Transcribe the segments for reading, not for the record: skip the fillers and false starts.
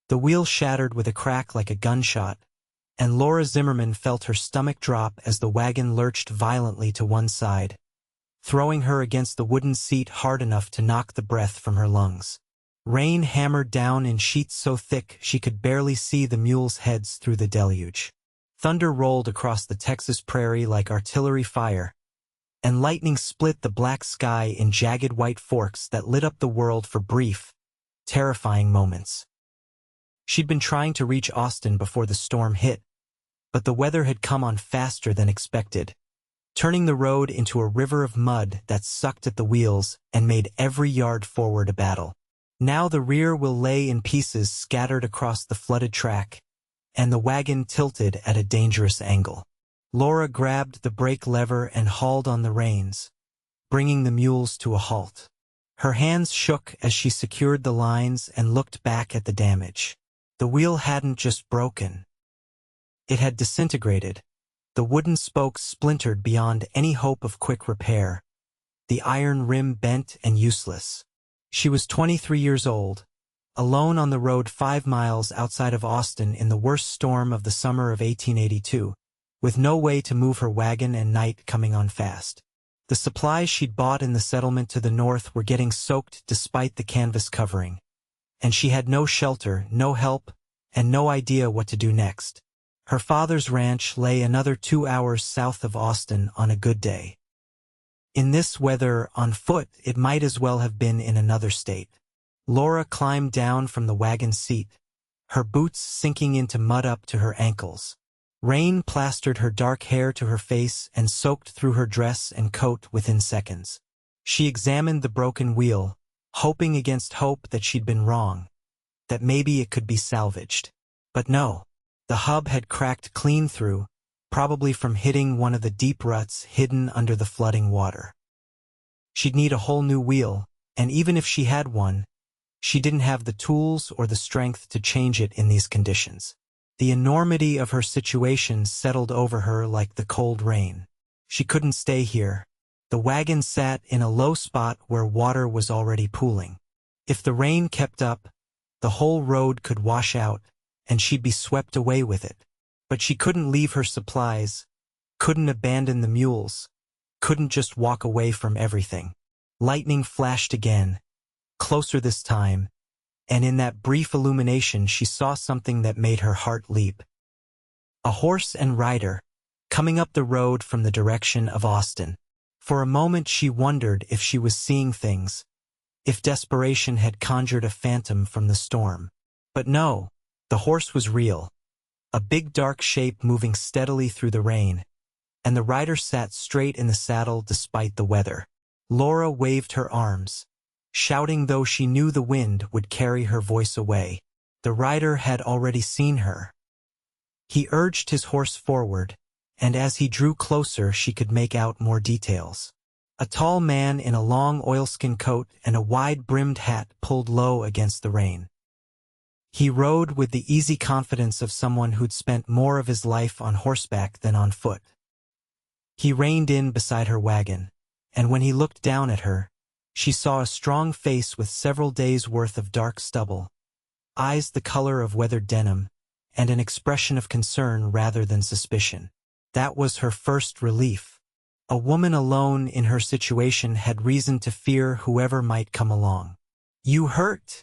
The wheel shattered with a crack like a gunshot, and Laura Zimmerman felt her stomach drop as the wagon lurched violently to one side, throwing her against the wooden seat hard enough to knock the breath from her lungs. Rain hammered down in sheets so thick she could barely see the mules' heads through the deluge. Thunder rolled across the Texas prairie like artillery fire, and lightning split the black sky in jagged white forks that lit up the world for brief, terrifying moments. She'd been trying to reach Austin before the storm hit, but the weather had come on faster than expected, turning the road into a river of mud that sucked at the wheels and made every yard forward a battle. Now the rear wheel lay in pieces scattered across the flooded track, and the wagon tilted at a dangerous angle. Laura grabbed the brake lever and hauled on the reins, bringing the mules to a halt. Her hands shook as she secured the lines and looked back at the damage. The wheel hadn't just broken. It had disintegrated. The wooden spokes splintered beyond any hope of quick repair, the iron rim bent and useless. She was 23 years old, alone on the road 5 miles outside of Austin in the worst storm of the summer of 1882, with no way to move her wagon and night coming on fast. The supplies she'd bought in the settlement to the north were getting soaked despite the canvas covering, and she had no shelter, no help, and no idea what to do next. Her father's ranch lay another 2 hours south of Austin on a good day. In this weather, on foot, it might as well have been in another state. Laura climbed down from the wagon seat, her boots sinking into mud up to her ankles. Rain plastered her dark hair to her face and soaked through her dress and coat within seconds. She examined the broken wheel, hoping against hope that she'd been wrong, that maybe it could be salvaged. But no, the hub had cracked clean through, probably from hitting one of the deep ruts hidden under the flooding water. She'd need a whole new wheel, and even if she had one, she didn't have the tools or the strength to change it in these conditions. The enormity of her situation settled over her like the cold rain. She couldn't stay here. The wagon sat in a low spot where water was already pooling. If the rain kept up, the whole road could wash out, and she'd be swept away with it. But she couldn't leave her supplies, couldn't abandon the mules, couldn't just walk away from everything. Lightning flashed again, closer this time, and in that brief illumination she saw something that made her heart leap. A horse and rider, coming up the road from the direction of Austin. For a moment she wondered if she was seeing things, if desperation had conjured a phantom from the storm. But no, the horse was real. A big dark shape moving steadily through the rain, and the rider sat straight in the saddle despite the weather. Laura waved her arms, shouting though she knew the wind would carry her voice away. The rider had already seen her. He urged his horse forward, and as he drew closer she could make out more details. A tall man in a long oilskin coat and a wide-brimmed hat pulled low against the rain. He rode with the easy confidence of someone who'd spent more of his life on horseback than on foot. He reined in beside her wagon, and when he looked down at her, she saw a strong face with several days' worth of dark stubble, eyes the color of weathered denim, and an expression of concern rather than suspicion. That was her first relief. A woman alone in her situation had reason to fear whoever might come along. "You hurt?"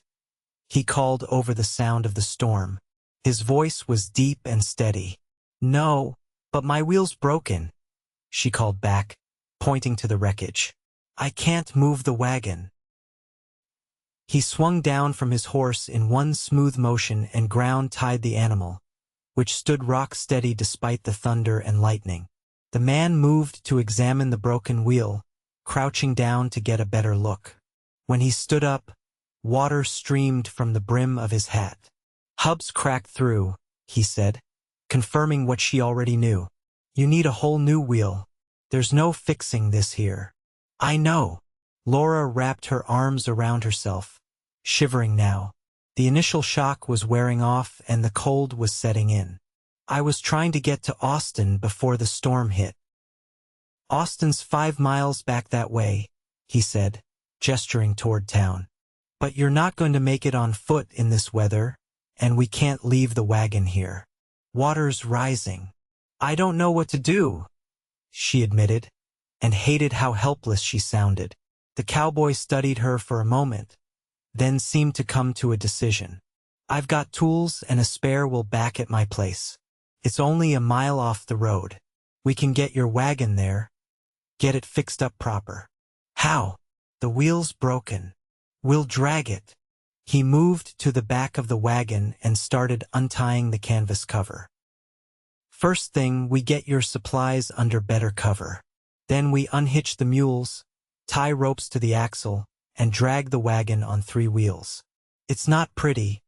he called over the sound of the storm. His voice was deep and steady. "No, but my wheel's broken," she called back, pointing to the wreckage. "I can't move the wagon." He swung down from his horse in one smooth motion and ground-tied the animal, which stood rock-steady despite the thunder and lightning. The man moved to examine the broken wheel, crouching down to get a better look. When he stood up, water streamed from the brim of his hat. "Hub's cracked through," he said, confirming what she already knew. "You need a whole new wheel. There's no fixing this here." "I know." Laura wrapped her arms around herself, shivering now. The initial shock was wearing off and the cold was setting in. "I was trying to get to Austin before the storm hit." "Austin's 5 miles back that way," he said, gesturing toward town. "But you're not going to make it on foot in this weather, and we can't leave the wagon here. Water's rising. I don't know what to do, she admitted, and hated how helpless she sounded. The cowboy studied her for a moment, then seemed to come to a decision. I've got tools and a spare wheel back at my place. It's only a mile off the road. We can get your wagon there, get it fixed up proper. How? The wheel's broken. We'll drag it. He moved to the back of the wagon and started untying the canvas cover. First thing, we get your supplies under better cover. Then we unhitch the mules, tie ropes to the axle, and drag the wagon on 3 wheels. It's not pretty,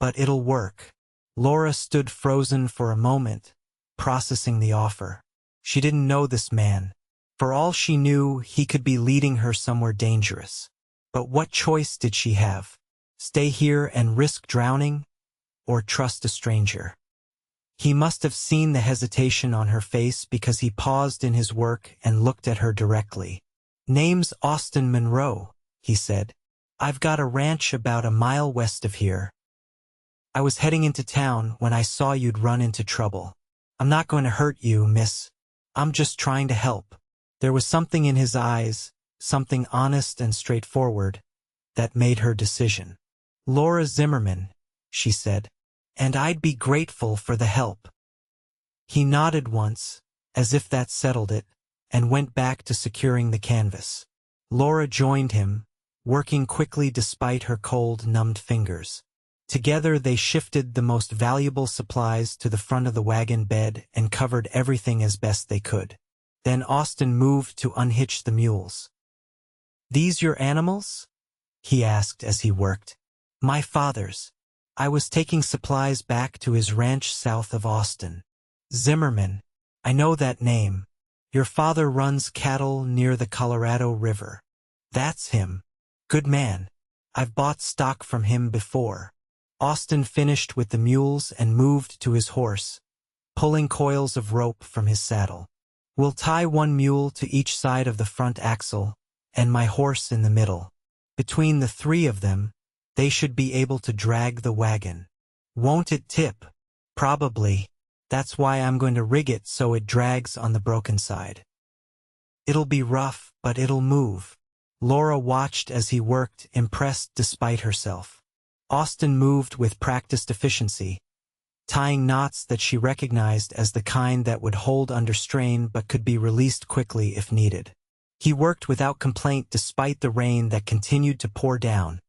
but it'll work. Laura stood frozen for a moment, processing the offer. She didn't know this man. For all she knew, he could be leading her somewhere dangerous. But what choice did she have? Stay here and risk drowning, or trust a stranger? He must have seen the hesitation on her face because he paused in his work and looked at her directly. Name's Austin Monroe, he said. I've got a ranch about a mile west of here. I was heading into town when I saw you'd run into trouble. I'm not going to hurt you, miss. I'm just trying to help. There was something in his eyes, something honest and straightforward, that made her decision. Laura Zimmerman, she said, and I'd be grateful for the help. He nodded once, as if that settled it, and went back to securing the canvas. Laura joined him, working quickly despite her cold, numbed fingers. Together they shifted the most valuable supplies to the front of the wagon bed and covered everything as best they could. Then Austin moved to unhitch the mules. "These your animals?" he asked as he worked. "My father's. I was taking supplies back to his ranch south of Austin." "Zimmerman. I know that name. Your father runs cattle near the Colorado River." "That's him. Good man. I've bought stock from him before." Austin finished with the mules and moved to his horse, pulling coils of rope from his saddle. "We'll tie 1 mule to each side of the front axle, and my horse in the middle. Between the 3 of them, they should be able to drag the wagon. Won't it tip?" "Probably. That's why I'm going to rig it so it drags on the broken side." "It'll be rough, but it'll move." Laura watched as he worked, impressed despite herself. Austin moved with practiced efficiency, tying knots that she recognized as the kind that would hold under strain but could be released quickly if needed. He worked without complaint despite the rain that continued to pour down,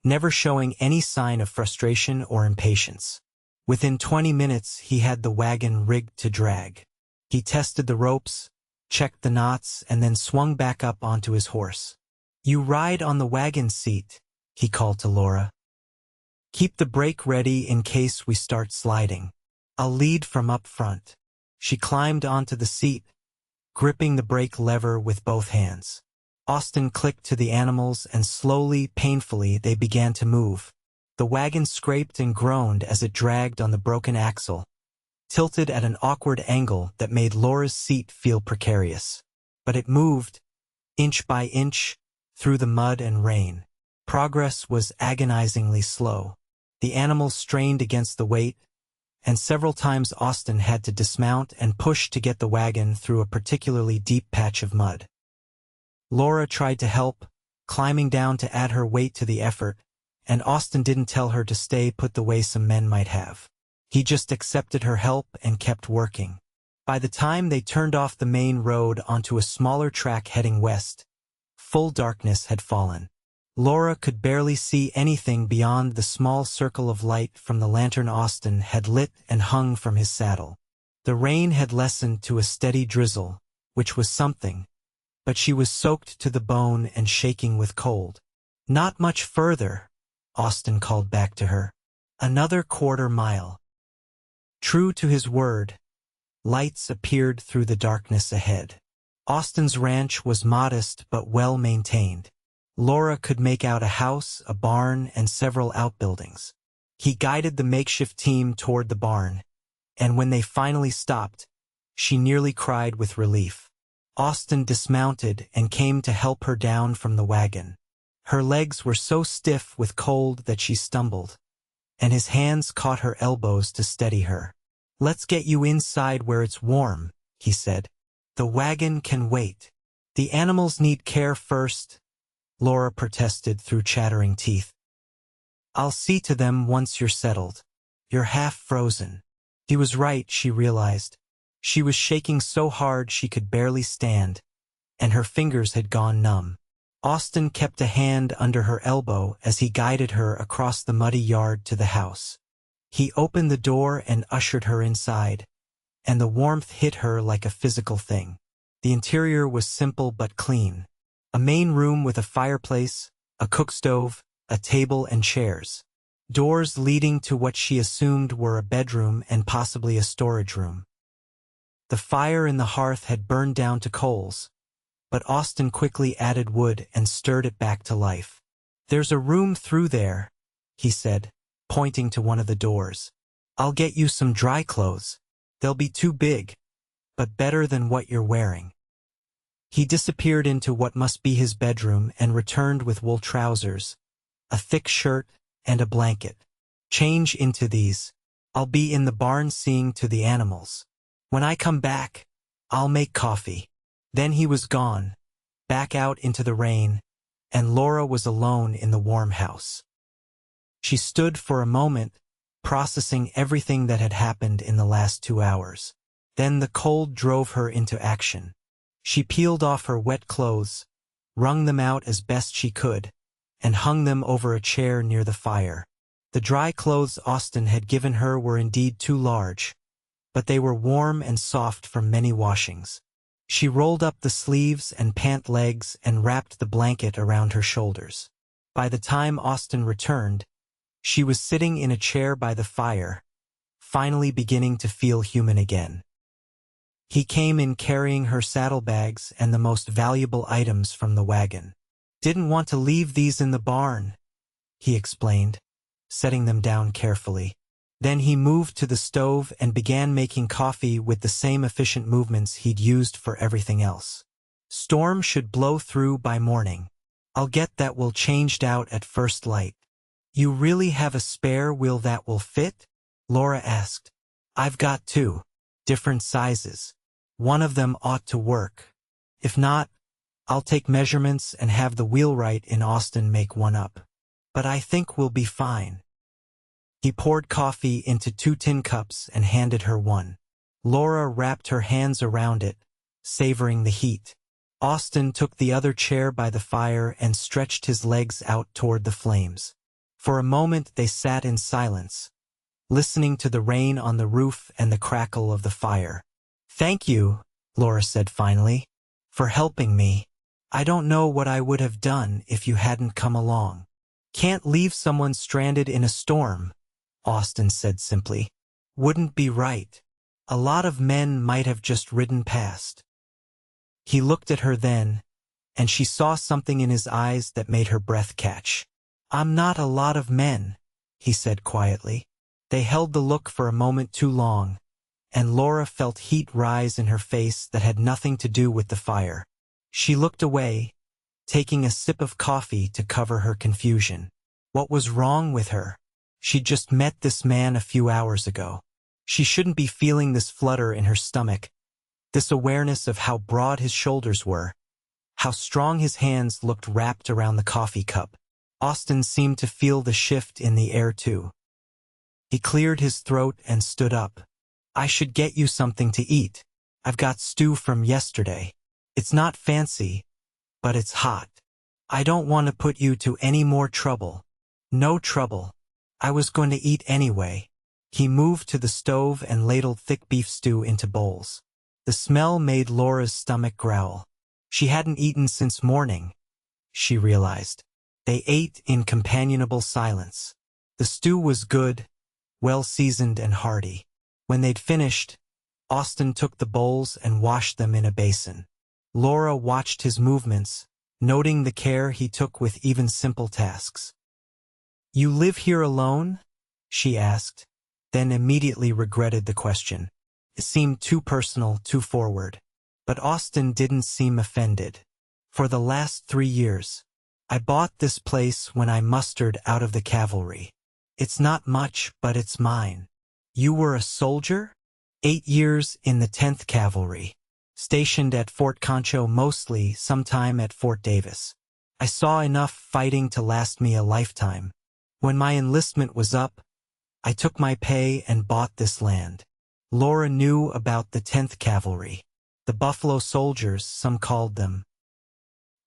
never showing any sign of frustration or impatience. Within 20 minutes, he had the wagon rigged to drag. He tested the ropes, checked the knots, and then swung back up onto his horse. "You ride on the wagon seat," he called to Laura. "Keep the brake ready in case we start sliding. I'll lead from up front." She climbed onto the seat, gripping the brake lever with both hands. Austin clicked to the animals and slowly, painfully, they began to move. The wagon scraped and groaned as it dragged on the broken axle, tilted at an awkward angle that made Laura's seat feel precarious. But it moved, inch by inch, through the mud and rain. Progress was agonizingly slow. The animals strained against the weight, and several times Austin had to dismount and push to get the wagon through a particularly deep patch of mud. Laura tried to help, climbing down to add her weight to the effort, and Austin didn't tell her to stay put the way some men might have. He just accepted her help and kept working. By the time they turned off the main road onto a smaller track heading west, full darkness had fallen. Laura could barely see anything beyond the small circle of light from the lantern Austin had lit and hung from his saddle. The rain had lessened to a steady drizzle, which was something, but she was soaked to the bone and shaking with cold. "Not much further," Austin called back to her. "Another 1/4 mile." True to his word, lights appeared through the darkness ahead. Austin's ranch was modest but well maintained. Laura could make out a house, a barn, and several outbuildings. He guided the makeshift team toward the barn, and when they finally stopped, she nearly cried with relief. Austin dismounted and came to help her down from the wagon. Her legs were so stiff with cold that she stumbled, and his hands caught her elbows to steady her. "Let's get you inside where it's warm," he said. "The wagon can wait. The animals need care first," Laura protested through chattering teeth. "I'll see to them once you're settled. You're half frozen." He was right, she realized. She was shaking so hard she could barely stand, and her fingers had gone numb. Austin kept a hand under her elbow as he guided her across the muddy yard to the house. He opened the door and ushered her inside, and the warmth hit her like a physical thing. The interior was simple but clean. A main room with a fireplace, a cook stove, a table and chairs. Doors leading to what she assumed were a bedroom and possibly a storage room. The fire in the hearth had burned down to coals, but Austin quickly added wood and stirred it back to life. "There's a room through there," he said, pointing to one of the doors. "I'll get you some dry clothes. They'll be too big, but better than what you're wearing." He disappeared into what must be his bedroom and returned with wool trousers, a thick shirt, and a blanket. "Change into these. I'll be in the barn seeing to the animals. When I come back, I'll make coffee." Then he was gone, back out into the rain, and Laura was alone in the warm house. She stood for a moment, processing everything that had happened in the last 2 hours. Then the cold drove her into action. She peeled off her wet clothes, wrung them out as best she could, and hung them over a chair near the fire. The dry clothes Austin had given her were indeed too large, but they were warm and soft from many washings. She rolled up the sleeves and pant legs and wrapped the blanket around her shoulders. By the time Austin returned, she was sitting in a chair by the fire, finally beginning to feel human again. He came in carrying her saddlebags and the most valuable items from the wagon. "Didn't want to leave these in the barn," he explained, setting them down carefully. Then he moved to the stove and began making coffee with the same efficient movements he'd used for everything else. "Storm should blow through by morning. I'll get that will changed out at first light." "You really have a spare wheel that will fit?" Laura asked. "I've got 2. Different sizes. One of them ought to work. If not, I'll take measurements and have the wheelwright in Austin make one up. But I think we'll be fine." He poured coffee into 2 tin cups and handed her one. Laura wrapped her hands around it, savoring the heat. Austin took the other chair by the fire and stretched his legs out toward the flames. For a moment they sat in silence, listening to the rain on the roof and the crackle of the fire. "Thank you," Laura said finally, "for helping me. I don't know what I would have done if you hadn't come along." "Can't leave someone stranded in a storm," Austin said simply. "Wouldn't be right. A lot of men might have just ridden past." He looked at her then, and she saw something in his eyes that made her breath catch. "I'm not a lot of men," he said quietly. They held the look for a moment too long, and Laura felt heat rise in her face that had nothing to do with the fire. She looked away, taking a sip of coffee to cover her confusion. What was wrong with her? She'd just met this man a few hours ago. She shouldn't be feeling this flutter in her stomach, this awareness of how broad his shoulders were, how strong his hands looked wrapped around the coffee cup. Austin seemed to feel the shift in the air too. He cleared his throat and stood up. "I should get you something to eat. I've got stew from yesterday. It's not fancy, but it's hot. I don't want to put you to any more trouble." "No trouble. I was going to eat anyway." He moved to the stove and ladled thick beef stew into bowls. The smell made Laura's stomach growl. She hadn't eaten since morning, she realized. They ate in companionable silence. The stew was good, well-seasoned and hearty. When they'd finished, Austin took the bowls and washed them in a basin. Laura watched his movements, noting the care he took with even simple tasks. "You live here alone?" she asked, then immediately regretted the question. It seemed too personal, too forward. But Austin didn't seem offended. "For the last 3 years. I bought this place when I mustered out of the cavalry. It's not much, but it's mine. You were a soldier? 8 years in the 10th Cavalry. Stationed at Fort Concho, mostly, sometime at Fort Davis. I saw enough fighting to last me a lifetime. When my enlistment was up, I took my pay and bought this land. Laura knew about the 10th Cavalry. The Buffalo Soldiers, some called them.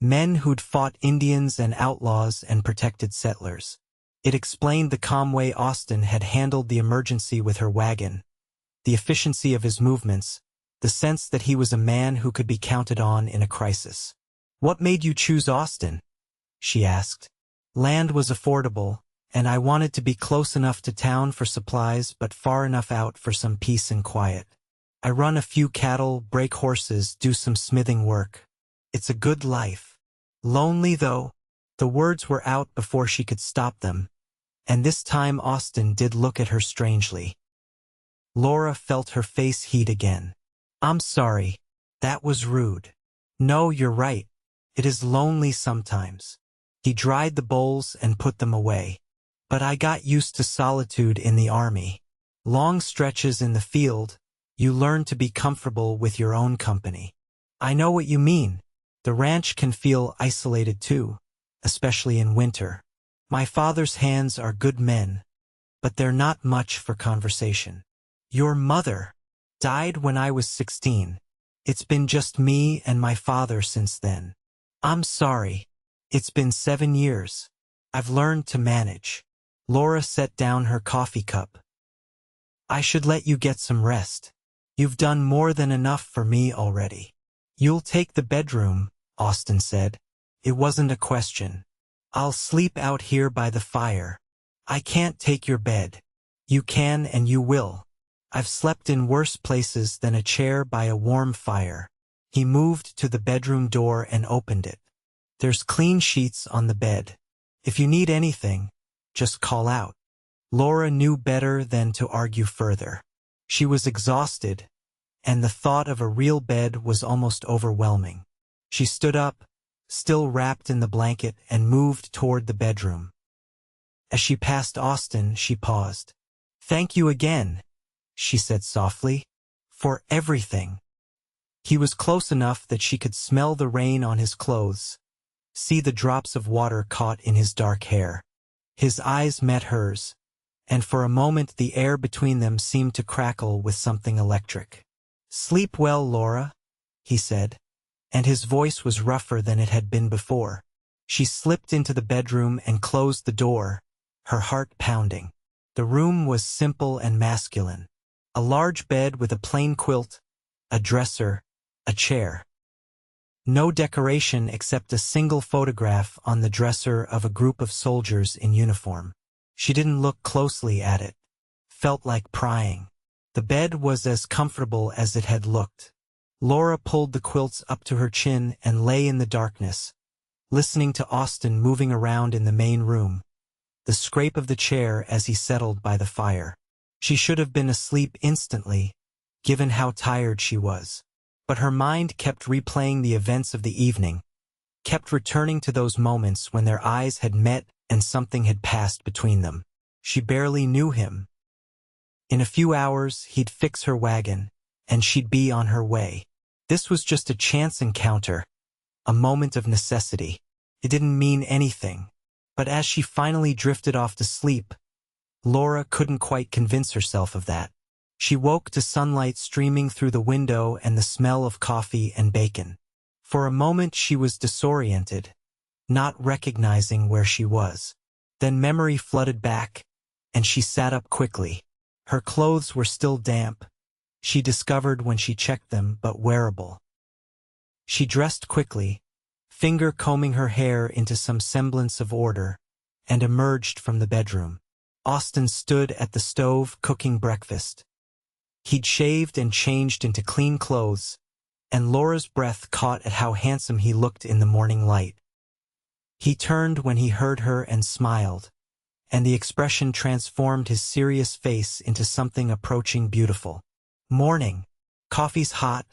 Men who'd fought Indians and outlaws and protected settlers. It explained the calm way Austin had handled the emergency with her wagon, the efficiency of his movements, the sense that he was a man who could be counted on in a crisis. "What made you choose Austin?" she asked. "Land was affordable, and I wanted to be close enough to town for supplies but far enough out for some peace and quiet. I run a few cattle, break horses, do some smithing work. It's a good life. Lonely, though." The words were out before she could stop them, and this time Austin did look at her strangely. Laura felt her face heat again. "I'm sorry. That was rude." "No, you're right. It is lonely sometimes." He dried the bowls and put them away. "But I got used to solitude in the army. Long stretches in the field, you learn to be comfortable with your own company." "I know what you mean. The ranch can feel isolated too, especially in winter. My father's hands are good men, but they're not much for conversation." "Your mother died when I was 16. It's been just me and my father since then." "I'm sorry. It's been 7 years. I've learned to manage." Laura set down her coffee cup. "I should let you get some rest. You've done more than enough for me already." "You'll take the bedroom," Austin said. It wasn't a question. "I'll sleep out here by the fire." "I can't take your bed." "You can and you will. I've slept in worse places than a chair by a warm fire." He moved to the bedroom door and opened it. "There's clean sheets on the bed. If you need anything, just call out." Laura knew better than to argue further. She was exhausted, and the thought of a real bed was almost overwhelming. She stood up, still wrapped in the blanket, and moved toward the bedroom. As she passed Austin, she paused. "Thank you again," she said softly, "for everything." He was close enough that she could smell the rain on his clothes, see the drops of water caught in his dark hair. His eyes met hers, and for a moment the air between them seemed to crackle with something electric. "Sleep well, Laura," he said, and his voice was rougher than it had been before. She slipped into the bedroom and closed the door, her heart pounding. The room was simple and masculine. A large bed with a plain quilt, a dresser, a chair. No decoration except a single photograph on the dresser of a group of soldiers in uniform. She didn't look closely at it. Felt like prying. The bed was as comfortable as it had looked. Laura pulled the quilts up to her chin and lay in the darkness, listening to Austin moving around in the main room, the scrape of the chair as he settled by the fire. She should have been asleep instantly, given how tired she was. But her mind kept replaying the events of the evening, kept returning to those moments when their eyes had met and something had passed between them. She barely knew him. In a few hours, he'd fix her wagon, and she'd be on her way. This was just a chance encounter, a moment of necessity. It didn't mean anything. But as she finally drifted off to sleep, Laura couldn't quite convince herself of that. She woke to sunlight streaming through the window and the smell of coffee and bacon. For a moment she was disoriented, not recognizing where she was. Then memory flooded back, and she sat up quickly. Her clothes were still damp, she discovered when she checked them, but wearable. She dressed quickly, finger combing her hair into some semblance of order, and emerged from the bedroom. Austin stood at the stove cooking breakfast. He'd shaved and changed into clean clothes, and Laura's breath caught at how handsome he looked in the morning light. He turned when he heard her and smiled, and the expression transformed his serious face into something approaching beautiful. "Morning. Coffee's hot,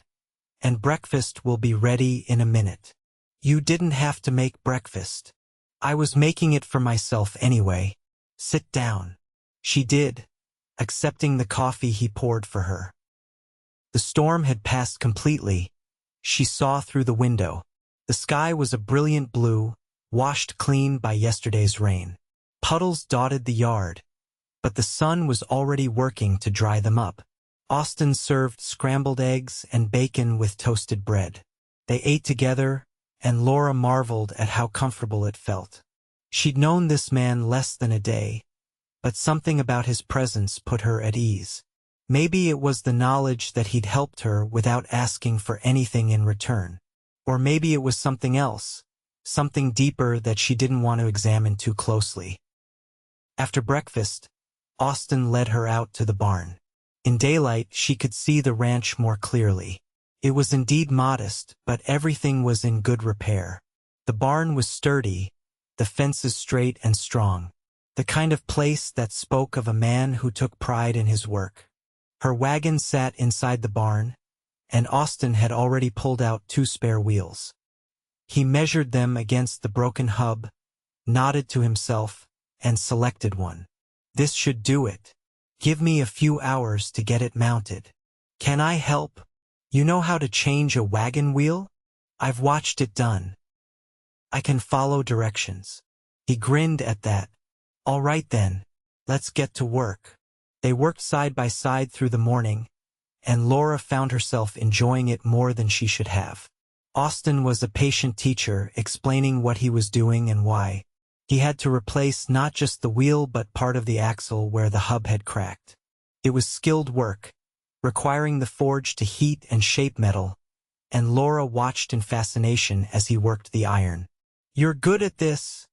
and breakfast will be ready in a minute." "You didn't have to make breakfast. I was making it for myself anyway. Sit down." She did, accepting the coffee he poured for her. The storm had passed completely. She saw through the window. The sky was a brilliant blue, washed clean by yesterday's rain. Puddles dotted the yard, but the sun was already working to dry them up. Austin served scrambled eggs and bacon with toasted bread. They ate together, and Laura marveled at how comfortable it felt. She'd known this man less than a day, but something about his presence put her at ease. Maybe it was the knowledge that he'd helped her without asking for anything in return. Or maybe it was something else, something deeper that she didn't want to examine too closely. After breakfast, Austin led her out to the barn. In daylight, she could see the ranch more clearly. It was indeed modest, but everything was in good repair. The barn was sturdy, the fences straight and strong, the kind of place that spoke of a man who took pride in his work. Her wagon sat inside the barn, and Austin had already pulled out 2 spare wheels. He measured them against the broken hub, nodded to himself, and selected one. This should do it. Give me a few hours to get it mounted. Can I help? You know how to change a wagon wheel? I've watched it done. I can follow directions. He grinned at that. All right then, let's get to work. They worked side by side through the morning, and Laura found herself enjoying it more than she should have. Austin was a patient teacher, explaining what he was doing and why. He had to replace not just the wheel but part of the axle where the hub had cracked. It was skilled work, requiring the forge to heat and shape metal, and Laura watched in fascination as he worked the iron. "You're good at this,"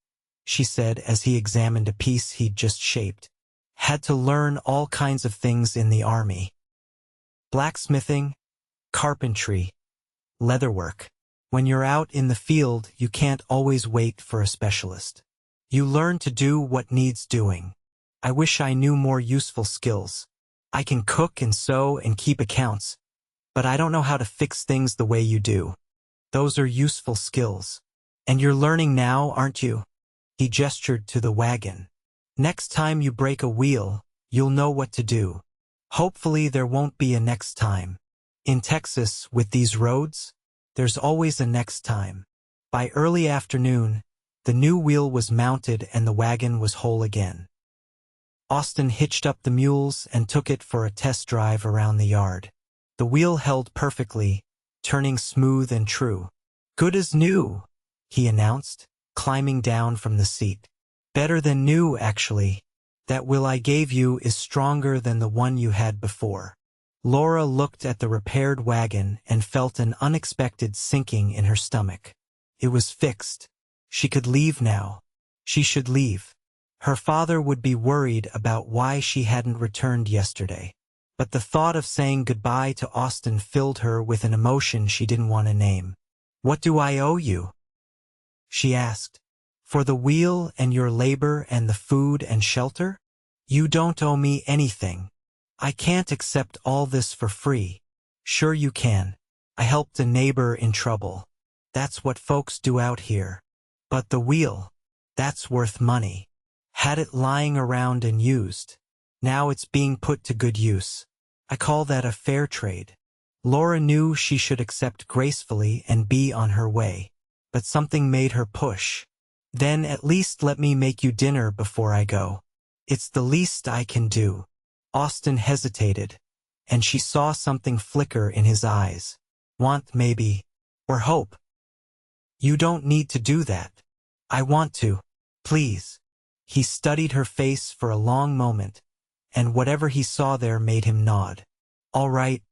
she said as he examined a piece he'd just shaped. Had to learn all kinds of things in the army. Blacksmithing, carpentry, leatherwork. When you're out in the field, you can't always wait for a specialist. You learn to do what needs doing. I wish I knew more useful skills. I can cook and sew and keep accounts, but I don't know how to fix things the way you do. Those are useful skills. And you're learning now, aren't you? He gestured to the wagon. Next time you break a wheel, you'll know what to do. Hopefully there won't be a next time. In Texas, with these roads, there's always a next time. By early afternoon, the new wheel was mounted and the wagon was whole again. Austin hitched up the mules and took it for a test drive around the yard. The wheel held perfectly, turning smooth and true. "Good as new," he announced, climbing down from the seat. "Better than new, actually. That wheel I gave you is stronger than the one you had before." Laura looked at the repaired wagon and felt an unexpected sinking in her stomach. It was fixed. She could leave now. She should leave. Her father would be worried about why she hadn't returned yesterday. But the thought of saying goodbye to Austin filled her with an emotion she didn't want to name. "What do I owe you?" she asked. "For the wheel and your labor and the food and shelter? You don't owe me anything. I can't accept all this for free." "Sure you can. I helped a neighbor in trouble. That's what folks do out here. But the wheel, that's worth money. Had it lying around and used. Now it's being put to good use. I call that a fair trade." Laura knew she should accept gracefully and be on her way. But something made her push. "Then at least let me make you dinner before I go. It's the least I can do." Austin hesitated, and she saw something flicker in his eyes. Want, maybe, or hope. "You don't need to do that. I want to. Please." He studied her face for a long moment, and whatever he saw there made him nod. "All right,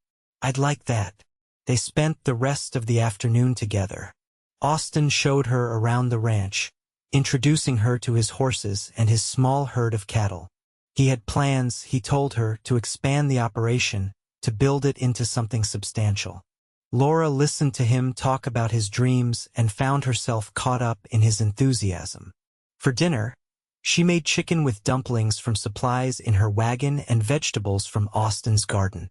I'd like that." They spent the rest of the afternoon together. Austin showed her around the ranch, introducing her to his horses and his small herd of cattle. He had plans, he told her, to expand the operation, to build it into something substantial. Laura listened to him talk about his dreams and found herself caught up in his enthusiasm. For dinner, she made chicken with dumplings from supplies in her wagon and vegetables from Austin's garden.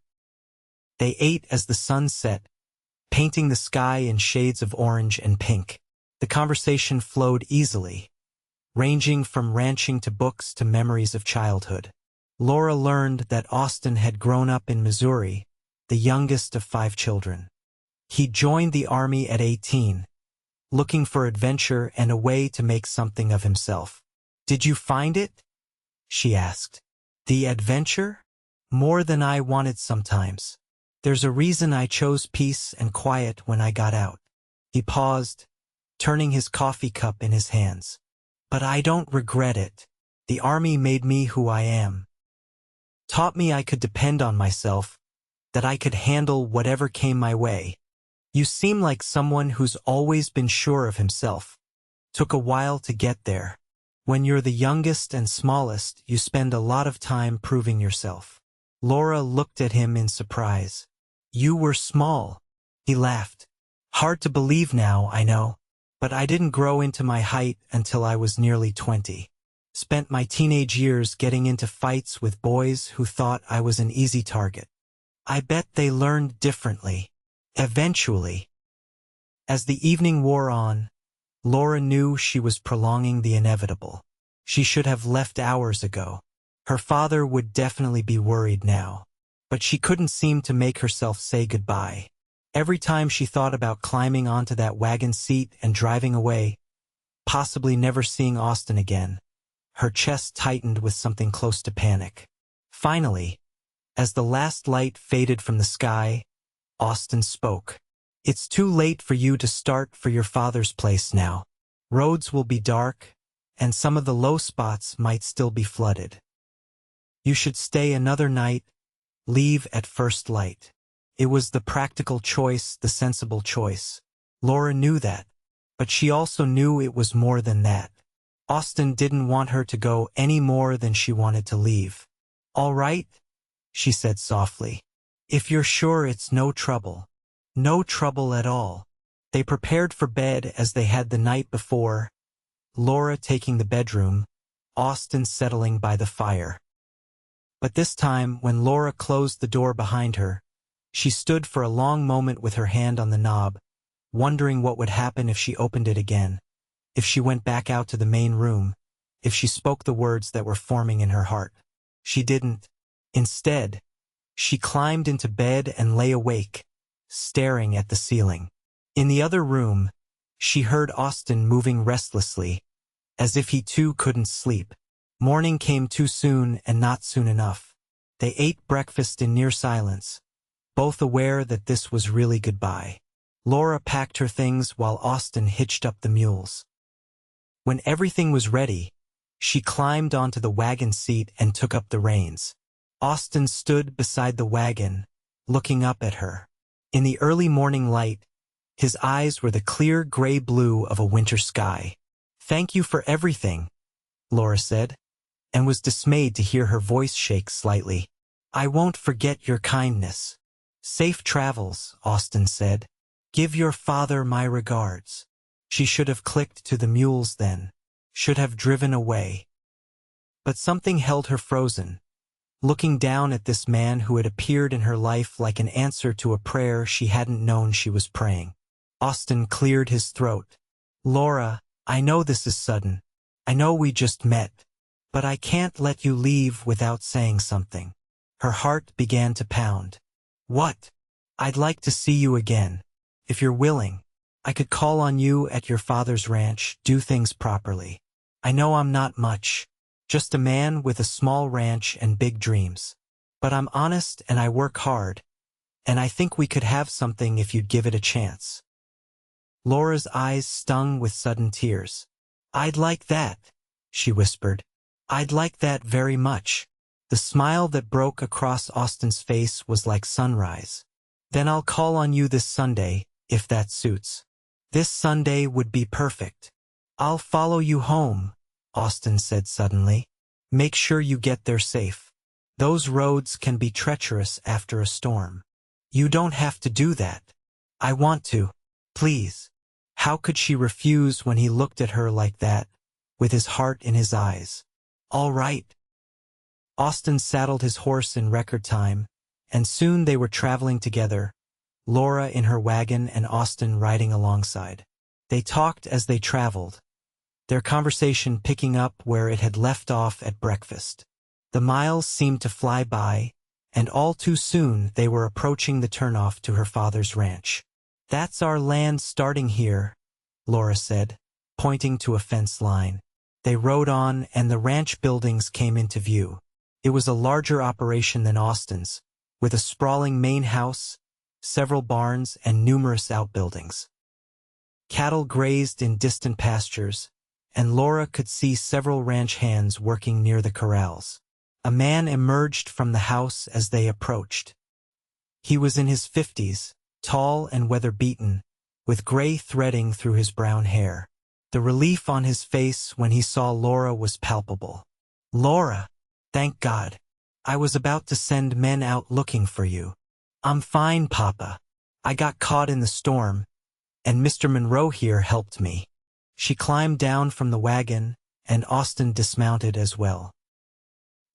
They ate as the sun set, painting the sky in shades of orange and pink. The conversation flowed easily, ranging from ranching to books to memories of childhood. Laura learned that Austin had grown up in Missouri, the youngest of 5 children. He joined the Army at 18, looking for adventure and a way to make something of himself. "Did you find it?" she asked. "The adventure? More than I wanted sometimes. There's a reason I chose peace and quiet when I got out." He paused, turning his coffee cup in his hands. "But I don't regret it. The Army made me who I am. Taught me I could depend on myself, that I could handle whatever came my way." "You seem like someone who's always been sure of himself. Took a while to get there. When you're the youngest and smallest, you spend a lot of time proving yourself." Laura looked at him in surprise. "You were small," he laughed. "Hard to believe now, I know. But I didn't grow into my height until I was nearly 20. Spent my teenage years getting into fights with boys who thought I was an easy target. I bet they learned differently. Eventually." As the evening wore on, Laura knew she was prolonging the inevitable. She should have left hours ago. Her father would definitely be worried now. But she couldn't seem to make herself say goodbye. Every time she thought about climbing onto that wagon seat and driving away, possibly never seeing Austin again, her chest tightened with something close to panic. Finally, as the last light faded from the sky, Austin spoke. "It's too late for you to start for your father's place now. Roads will be dark, and some of the low spots might still be flooded. You should stay another night, leave at first light." It was the practical choice, the sensible choice. Laura knew that, but she also knew it was more than that. Austin didn't want her to go any more than she wanted to leave. "All right," she said softly. "If you're sure it's no trouble." No trouble at all. They prepared for bed as they had the night before, Laura taking the bedroom, Austin settling by the fire. But this time, when Laura closed the door behind her, she stood for a long moment with her hand on the knob, wondering what would happen if she opened it again, if she went back out to the main room, if she spoke the words that were forming in her heart. She didn't. Instead, she climbed into bed and lay awake, staring at the ceiling. In the other room, she heard Austin moving restlessly, as if he too couldn't sleep. Morning came too soon and not soon enough. They ate breakfast in near silence, both aware that this was really goodbye. Laura packed her things while Austin hitched up the mules. When everything was ready, she climbed onto the wagon seat and took up the reins. Austin stood beside the wagon, looking up at her. In the early morning light, his eyes were the clear gray blue of a winter sky. "Thank you for everything," Laura said, and was dismayed to hear her voice shake slightly. "I won't forget your kindness." "Safe travels," Austin said. "Give your father my regards." She should have clicked to the mules then, should have driven away. But something held her frozen, looking down at this man who had appeared in her life like an answer to a prayer she hadn't known she was praying. Austin cleared his throat. "Laura, I know this is sudden. I know we just met. But I can't let you leave without saying something." Her heart began to pound. "What?" "I'd like to see you again. If you're willing, I could call on you at your father's ranch, do things properly. I know I'm not much, just a man with a small ranch and big dreams. But I'm honest and I work hard, and I think we could have something if you'd give it a chance." Laura's eyes stung with sudden tears. "I'd like that," she whispered. "I'd like that very much." The smile that broke across Austin's face was like sunrise. "Then I'll call on you this Sunday, if that suits." "This Sunday would be perfect." "I'll follow you home," Austin said suddenly. "Make sure you get there safe. Those roads can be treacherous after a storm." "You don't have to do that." "I want to. Please." How could she refuse when he looked at her like that, with his heart in his eyes? "All right." Austin saddled his horse in record time, and soon they were traveling together, Laura in her wagon and Austin riding alongside. They talked as they traveled, their conversation picking up where it had left off at breakfast. The miles seemed to fly by, and all too soon they were approaching the turnoff to her father's ranch. "That's our land starting here," Laura said, pointing to a fence line. They rode on, and the ranch buildings came into view. It was a larger operation than Austin's, with a sprawling main house, several barns, and numerous outbuildings. Cattle grazed in distant pastures, and Laura could see several ranch hands working near the corrals. A man emerged from the house as they approached. He was in his 50s, tall and weather-beaten, with gray threading through his brown hair. The relief on his face when he saw Laura was palpable. "Laura! Thank God. I was about to send men out looking for you." "I'm fine, Papa. I got caught in the storm, and Mr. Monroe here helped me." She climbed down from the wagon, and Austin dismounted as well.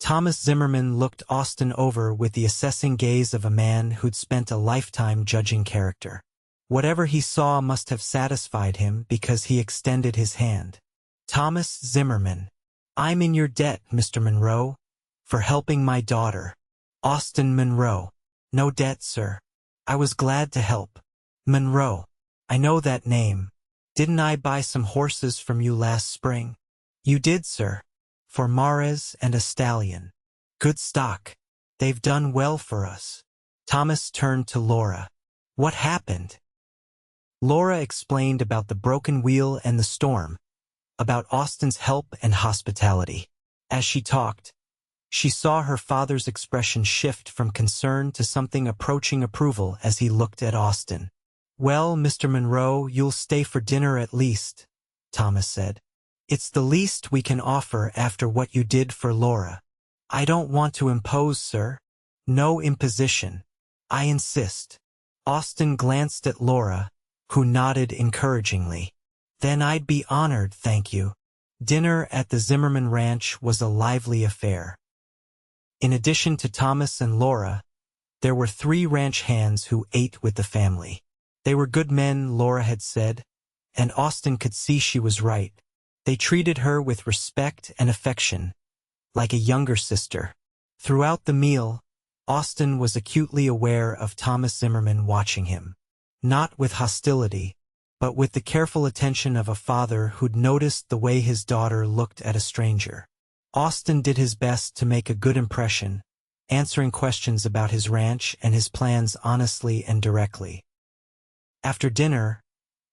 Thomas Zimmerman looked Austin over with the assessing gaze of a man who'd spent a lifetime judging character. Whatever he saw must have satisfied him because he extended his hand. "Thomas Zimmerman, I'm in your debt, Mr. Monroe, for helping my daughter." "Austin Monroe." "No debt, sir. I was glad to help." "Monroe. I know that name. Didn't I buy some horses from you last spring?" "You did, sir. For Mares and a stallion. Good stock. They've done well for us." Thomas turned to Laura. "What happened?" Laura explained about the broken wheel and the storm, about Austin's help and hospitality. As she talked, she saw her father's expression shift from concern to something approaching approval as he looked at Austin. "Well, Mr. Monroe, you'll stay for dinner at least," Thomas said. "It's the least we can offer after what you did for Laura." "I don't want to impose, sir." "No imposition. I insist." Austin glanced at Laura, who nodded encouragingly. "Then I'd be honored, thank you." Dinner at the Zimmerman Ranch was a lively affair. In addition to Thomas and Laura, there were 3 ranch hands who ate with the family. They were good men, Laura had said, and Austin could see she was right. They treated her with respect and affection, like a younger sister. Throughout the meal, Austin was acutely aware of Thomas Zimmerman watching him. Not with hostility, but with the careful attention of a father who'd noticed the way his daughter looked at a stranger. Austin did his best to make a good impression, answering questions about his ranch and his plans honestly and directly. After dinner,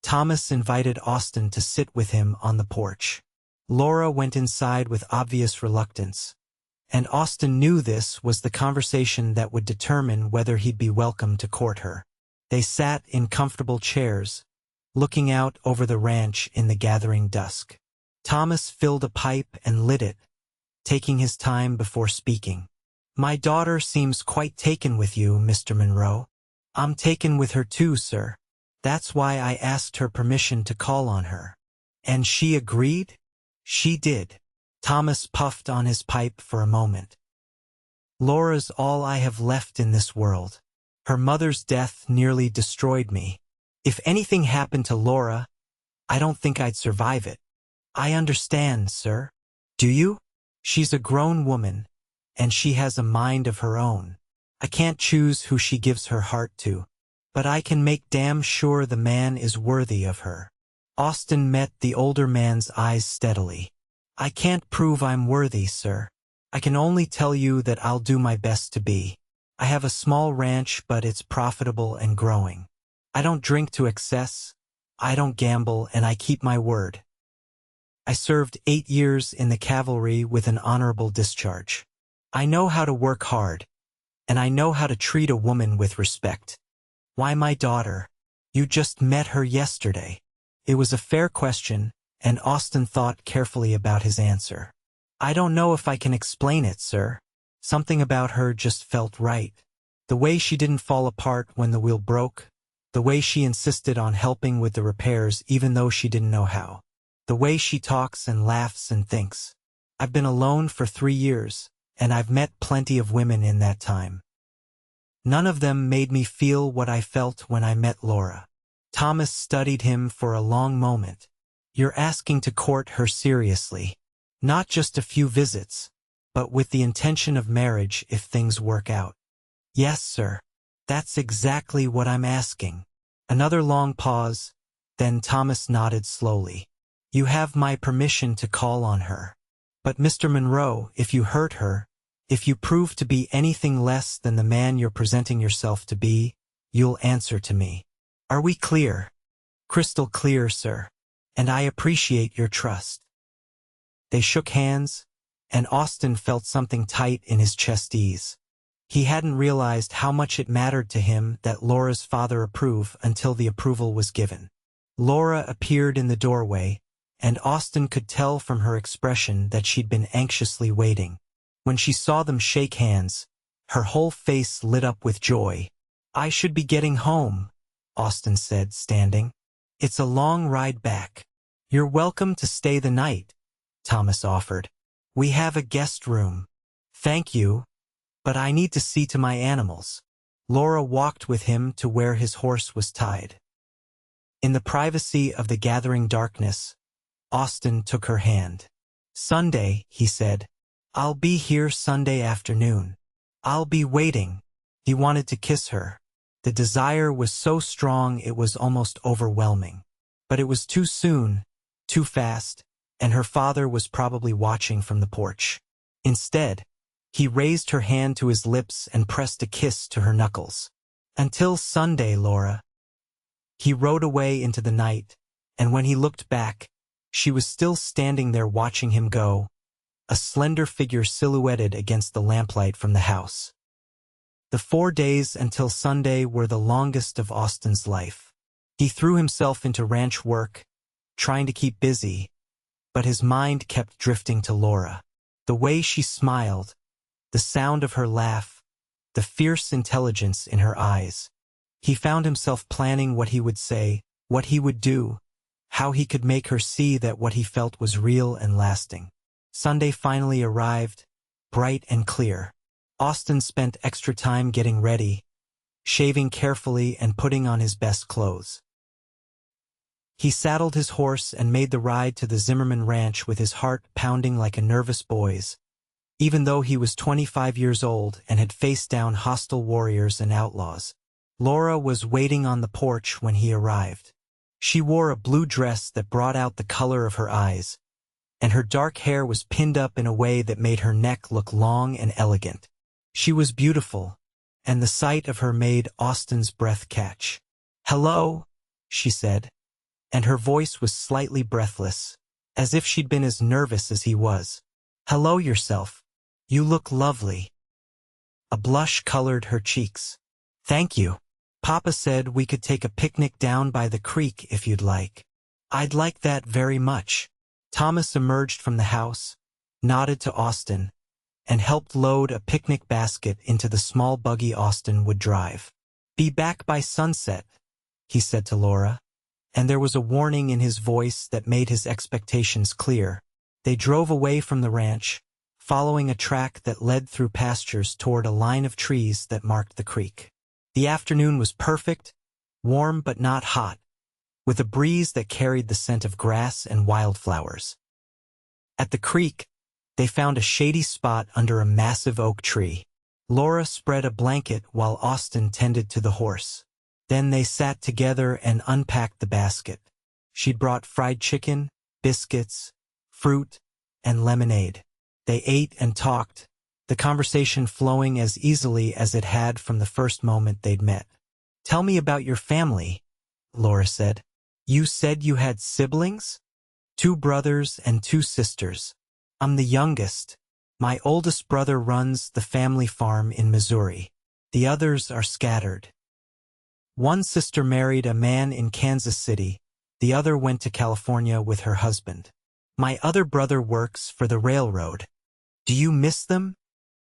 Thomas invited Austin to sit with him on the porch. Laura went inside with obvious reluctance, and Austin knew this was the conversation that would determine whether he'd be welcome to court her. They sat in comfortable chairs, looking out over the ranch in the gathering dusk. Thomas filled a pipe and lit it, taking his time before speaking. "My daughter seems quite taken with you, Mr. Monroe." "I'm taken with her too, sir. That's why I asked her permission to call on her." "And she agreed?" "She did." Thomas puffed on his pipe for a moment. "Laura's all I have left in this world. Her mother's death nearly destroyed me. If anything happened to Laura, I don't think I'd survive it." "I understand, sir." "Do you? She's a grown woman, and she has a mind of her own. I can't choose who she gives her heart to, but I can make damn sure the man is worthy of her." Austin met the older man's eyes steadily. "I can't prove I'm worthy, sir. I can only tell you that I'll do my best to be. I have a small ranch, but it's profitable and growing. I don't drink to excess, I don't gamble, and I keep my word. I served 8 years in the cavalry with an honorable discharge. I know how to work hard, and I know how to treat a woman with respect." "Why my daughter? You just met her yesterday." It was a fair question, and Austin thought carefully about his answer. "I don't know if I can explain it, sir. Something about her just felt right. The way she didn't fall apart when the wheel broke, the way she insisted on helping with the repairs even though she didn't know how, the way she talks and laughs and thinks. I've been alone for 3 years, and I've met plenty of women in that time. None of them made me feel what I felt when I met Laura." Thomas studied him for a long moment. "You're asking to court her seriously. Not just a few visits, but with the intention of marriage if things work out. Yes, sir. That's exactly what I'm asking. Another long pause, then Thomas nodded slowly. You have my permission to call on her. But Mr. Monroe, if you hurt her, if you prove to be anything less than the man you're presenting yourself to be, you'll answer to me. Are we clear? Crystal clear, sir. And I appreciate your trust. They shook hands, and Austin felt something tight in his chest ease. He hadn't realized how much it mattered to him that Laura's father approve until the approval was given. Laura appeared in the doorway, and Austin could tell from her expression that she'd been anxiously waiting. When she saw them shake hands, her whole face lit up with joy. I should be getting home, Austin said, standing. It's a long ride back. You're welcome to stay the night, Thomas offered. We have a guest room. Thank you, but I need to see to my animals. Laura walked with him to where his horse was tied. In the privacy of the gathering darkness, Austin took her hand. Sunday, he said. I'll be here Sunday afternoon. I'll be waiting. He wanted to kiss her. The desire was so strong it was almost overwhelming. But it was too soon, too fast, and her father was probably watching from the porch. Instead, he raised her hand to his lips and pressed a kiss to her knuckles. Until Sunday, Laura. He rode away into the night, and when he looked back, she was still standing there watching him go, a slender figure silhouetted against the lamplight from the house. The 4 days until Sunday were the longest of Austin's life. He threw himself into ranch work, trying to keep busy, but his mind kept drifting to Laura. The way she smiled, the sound of her laugh, the fierce intelligence in her eyes. He found himself planning what he would say, what he would do, how he could make her see that what he felt was real and lasting. Sunday finally arrived, bright and clear. Austin spent extra time getting ready, shaving carefully and putting on his best clothes. He saddled his horse and made the ride to the Zimmerman ranch with his heart pounding like a nervous boy's, even though he was 25 years old and had faced down hostile warriors and outlaws. Laura was waiting on the porch when he arrived. She wore a blue dress that brought out the color of her eyes, and her dark hair was pinned up in a way that made her neck look long and elegant. She was beautiful, and the sight of her made Austin's breath catch. "Hello," she said, and her voice was slightly breathless, as if she'd been as nervous as he was. "Hello yourself. You look lovely." A blush colored her cheeks. "Thank you. Papa said we could take a picnic down by the creek if you'd like." "I'd like that very much." Thomas emerged from the house, nodded to Austin, and helped load a picnic basket into the small buggy Austin would drive. "Be back by sunset," he said to Laura, and there was a warning in his voice that made his expectations clear. They drove away from the ranch, following a track that led through pastures toward a line of trees that marked the creek. The afternoon was perfect, warm but not hot, with a breeze that carried the scent of grass and wildflowers. At the creek, they found a shady spot under a massive oak tree. Laura spread a blanket while Austin tended to the horse. Then they sat together and unpacked the basket. She'd brought fried chicken, biscuits, fruit, and lemonade. They ate and talked, the conversation flowing as easily as it had from the first moment they'd met. "Tell me about your family," Laura said. "You said you had siblings?" "2 brothers and 2 sisters. I'm the youngest. My oldest brother runs the family farm in Missouri. The others are scattered. One sister married a man in Kansas City. The other went to California with her husband. My other brother works for the railroad. Do you miss them?"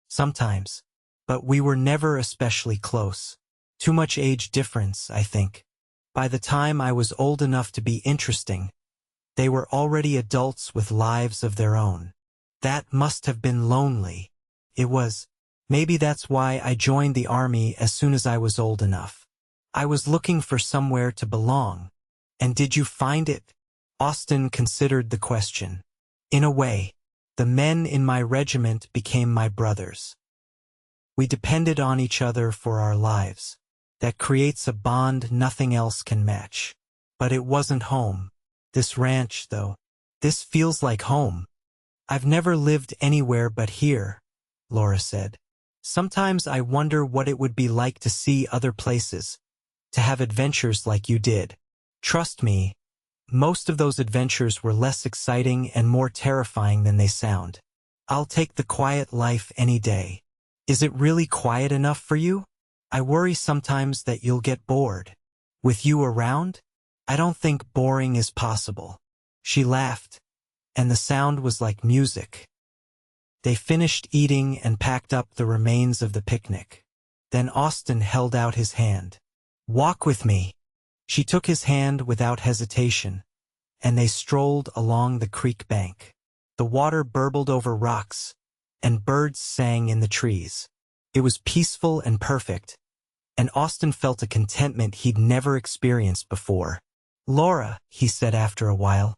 "Sometimes. But we were never especially close. Too much age difference, I think. By the time I was old enough to be interesting, they were already adults with lives of their own. That must have been lonely." "It was. Maybe that's why I joined the army as soon as I was old enough. I was looking for somewhere to belong." "And did you find it?" Austin considered the question. "In a way. The men in my regiment became my brothers. We depended on each other for our lives. That creates a bond nothing else can match. But it wasn't home. This ranch, though. This feels like home. I've never lived anywhere but here, Laura said. Sometimes I wonder what it would be like to see other places, to have adventures like you did. Trust me, most of those adventures were less exciting and more terrifying than they sound. I'll take the quiet life any day. Is it really quiet enough for you? I worry sometimes that you'll get bored. With you around? I don't think boring is possible. She laughed, and the sound was like music. They finished eating and packed up the remains of the picnic. Then Austin held out his hand. Walk with me. She took his hand without hesitation, and they strolled along the creek bank. The water burbled over rocks, and birds sang in the trees. It was peaceful and perfect, and Austin felt a contentment he'd never experienced before. Laura, he said after a while,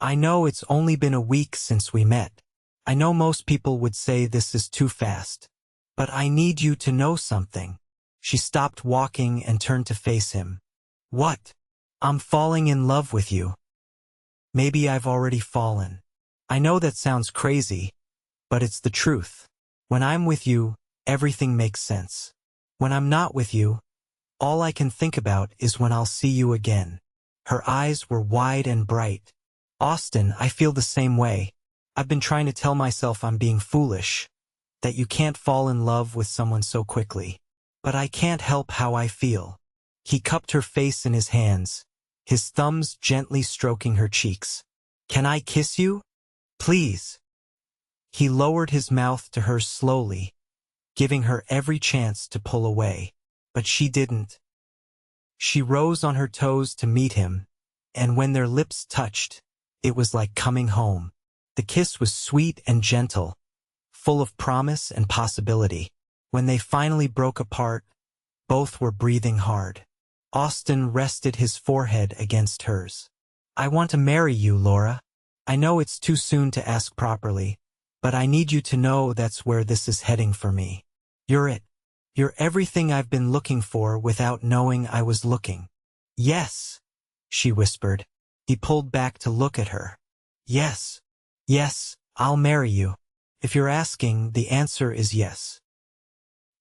I know it's only been a week since we met. I know most people would say this is too fast, but I need you to know something. She stopped walking and turned to face him. What? I'm falling in love with you. Maybe I've already fallen. I know that sounds crazy, but it's the truth. When I'm with you, everything makes sense. When I'm not with you, all I can think about is when I'll see you again. Her eyes were wide and bright. Austin, I feel the same way. I've been trying to tell myself I'm being foolish, that you can't fall in love with someone so quickly. But I can't help how I feel. He cupped her face in his hands, his thumbs gently stroking her cheeks. Can I kiss you? Please. He lowered his mouth to hers slowly, giving her every chance to pull away. But she didn't. She rose on her toes to meet him, and when their lips touched, it was like coming home. The kiss was sweet and gentle, full of promise and possibility. When they finally broke apart, both were breathing hard. Austin rested his forehead against hers. I want to marry you, Laura. I know it's too soon to ask properly, but I need you to know that's where this is heading for me. You're it. You're everything I've been looking for without knowing I was looking. Yes, she whispered. He pulled back to look at her. Yes. Yes, I'll marry you. If you're asking, the answer is yes.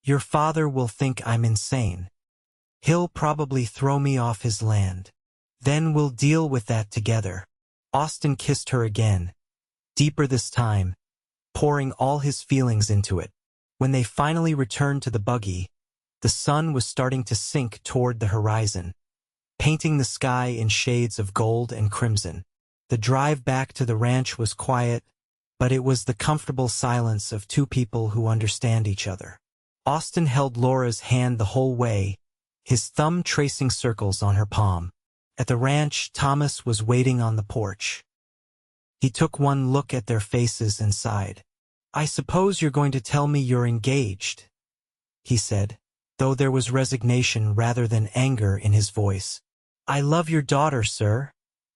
Your father will think I'm insane. He'll probably throw me off his land. Then we'll deal with that together. Austin kissed her again, deeper this time, pouring all his feelings into it. When they finally returned to the buggy, the sun was starting to sink toward the horizon, painting the sky in shades of gold and crimson. The drive back to the ranch was quiet, but it was the comfortable silence of two people who understand each other. Austin held Laura's hand the whole way, his thumb tracing circles on her palm. At the ranch, Thomas was waiting on the porch. He took one look at their faces and sighed. I suppose you're going to tell me you're engaged, he said, though there was resignation rather than anger in his voice. I love your daughter, sir,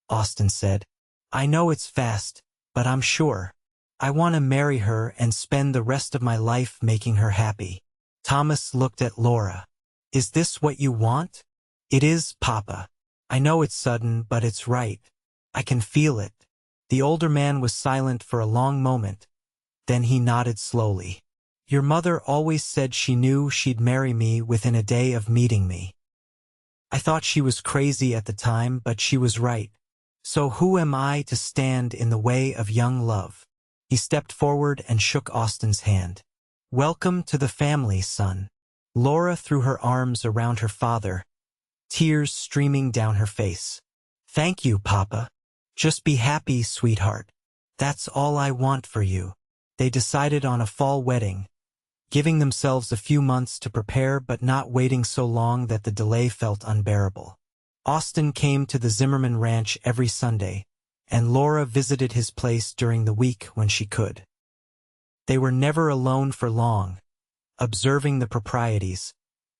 Austin said. I know it's fast, but I'm sure. I want to marry her and spend the rest of my life making her happy. Thomas looked at Laura. Is this what you want? It is, Papa. I know it's sudden, but it's right. I can feel it. The older man was silent for a long moment. Then he nodded slowly. Your mother always said she knew she'd marry me within a day of meeting me. I thought she was crazy at the time, but she was right. So who am I to stand in the way of young love? He stepped forward and shook Austin's hand. Welcome to the family, son. Laura threw her arms around her father, tears streaming down her face. Thank you, Papa. Just be happy, sweetheart. That's all I want for you. They decided on a fall wedding, giving themselves a few months to prepare but not waiting so long that the delay felt unbearable. Austin came to the Zimmerman ranch every Sunday, and Laura visited his place during the week when she could. They were never alone for long, observing the proprieties,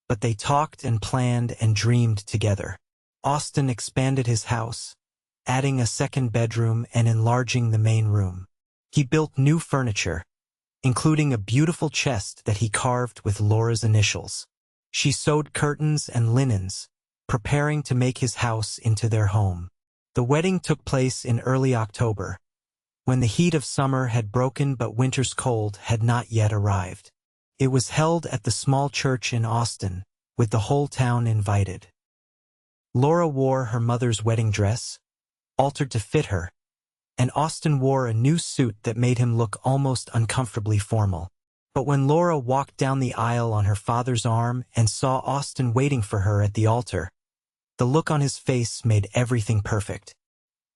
but they talked and planned and dreamed together. Austin expanded his house, adding a second bedroom and enlarging the main room. He built new furniture, including a beautiful chest that he carved with Laura's initials. She sewed curtains and linens, preparing to make his house into their home. The wedding took place in early October, when the heat of summer had broken but winter's cold had not yet arrived. It was held at the small church in Austin, with the whole town invited. Laura wore her mother's wedding dress, altered to fit her, and Austin wore a new suit that made him look almost uncomfortably formal. But when Laura walked down the aisle on her father's arm and saw Austin waiting for her at the altar, the look on his face made everything perfect.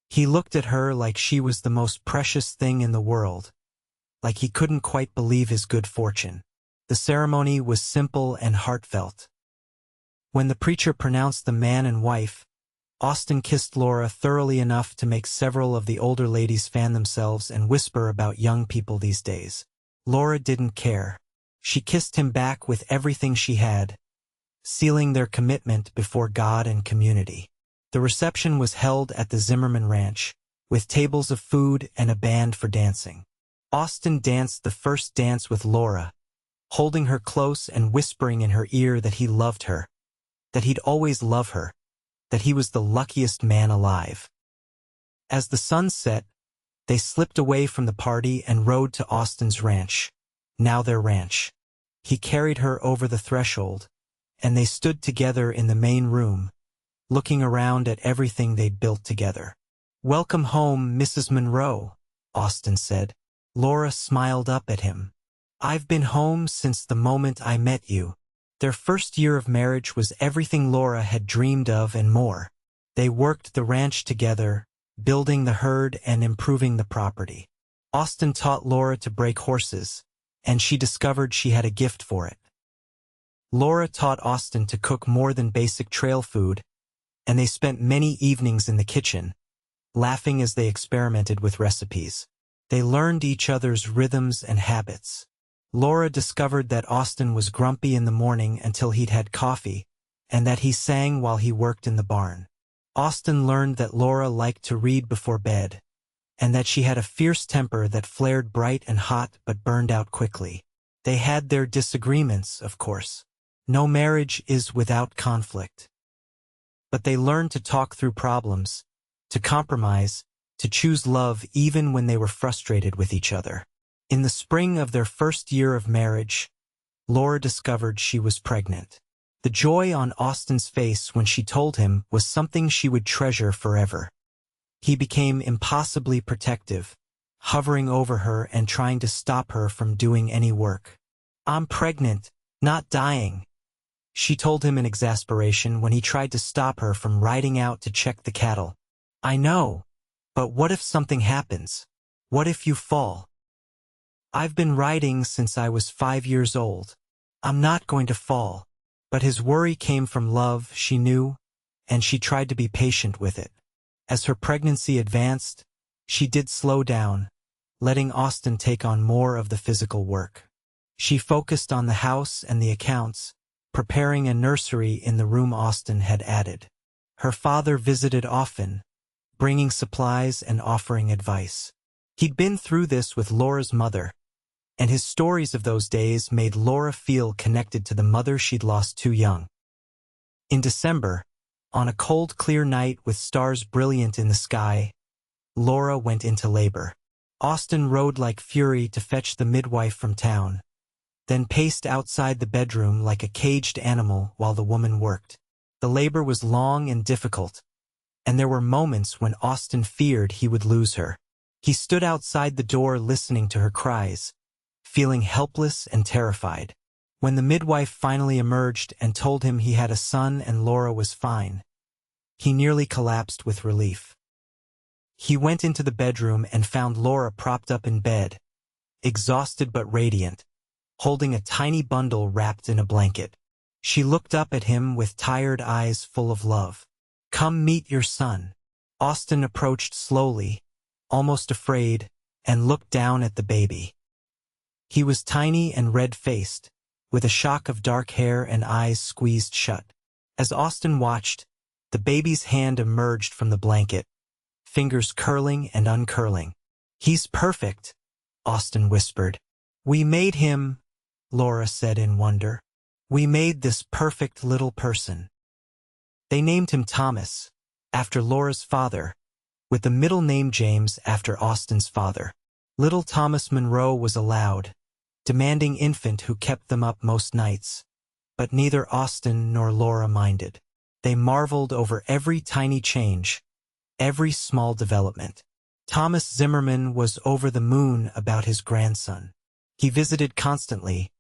He looked at her like she was the most precious thing in the world, like he couldn't quite believe his good fortune. The ceremony was simple and heartfelt. When the preacher pronounced them man and wife, Austin kissed Laura thoroughly enough to make several of the older ladies fan themselves and whisper about young people these days. Laura didn't care. She kissed him back with everything she had, sealing their commitment before God and community. The reception was held at the Zimmerman ranch, with tables of food and a band for dancing. Austin danced the first dance with Laura, holding her close and whispering in her ear that he loved her, that he'd always love her, that he was the luckiest man alive. As the sun set, they slipped away from the party and rode to Austin's ranch, now their ranch. He carried her over the threshold, and they stood together in the main room, looking around at everything they'd built together. "Welcome home, Mrs. Monroe," Austin said. Laura smiled up at him. "I've been home since the moment I met you." Their first year of marriage was everything Laura had dreamed of and more. They worked the ranch together, building the herd and improving the property. Austin taught Laura to break horses, and she discovered she had a gift for it. Laura taught Austin to cook more than basic trail food, and they spent many evenings in the kitchen, laughing as they experimented with recipes. They learned each other's rhythms and habits. Laura discovered that Austin was grumpy in the morning until he'd had coffee, and that he sang while he worked in the barn. Austin learned that Laura liked to read before bed, and that she had a fierce temper that flared bright and hot but burned out quickly. They had their disagreements, of course. No marriage is without conflict. But they learned to talk through problems, to compromise, to choose love even when they were frustrated with each other. In the spring of their first year of marriage, Laura discovered she was pregnant. The joy on Austin's face when she told him was something she would treasure forever. He became impossibly protective, hovering over her and trying to stop her from doing any work. "I'm pregnant, not dying," she told him in exasperation when he tried to stop her from riding out to check the cattle. "I know, but what if something happens? What if you fall? I've been riding since I was 5 years old. I'm not going to fall." But his worry came from love, she knew, and she tried to be patient with it. As her pregnancy advanced, she did slow down, letting Austin take on more of the physical work. She focused on the house and the accounts, preparing a nursery in the room Austin had added. Her father visited often, bringing supplies and offering advice. He'd been through this with Laura's mother, and his stories of those days made Laura feel connected to the mother she'd lost too young. In December, on a cold, clear night with stars brilliant in the sky, Laura went into labor. Austin rode like fury to fetch the midwife from town, then paced outside the bedroom like a caged animal while the woman worked. The labor was long and difficult, and there were moments when Austin feared he would lose her. He stood outside the door listening to her cries, feeling helpless and terrified. When the midwife finally emerged and told him he had a son and Laura was fine, he nearly collapsed with relief. He went into the bedroom and found Laura propped up in bed, exhausted but radiant, holding a tiny bundle wrapped in a blanket. She looked up at him with tired eyes full of love. "Come meet your son." Austin approached slowly, almost afraid, and looked down at the baby. He was tiny and red-faced, with a shock of dark hair and eyes squeezed shut. As Austin watched, the baby's hand emerged from the blanket, fingers curling and uncurling. "He's perfect," Austin whispered. "We made him," Laura said in wonder. "We made this perfect little person." They named him Thomas, after Laura's father, with the middle name James after Austin's father. Little Thomas Monroe was a loud, demanding infant who kept them up most nights, but neither Austin nor Laura minded. They marveled over every tiny change, every small development. Thomas Zimmerman was over the moon about his grandson. He visited constantly,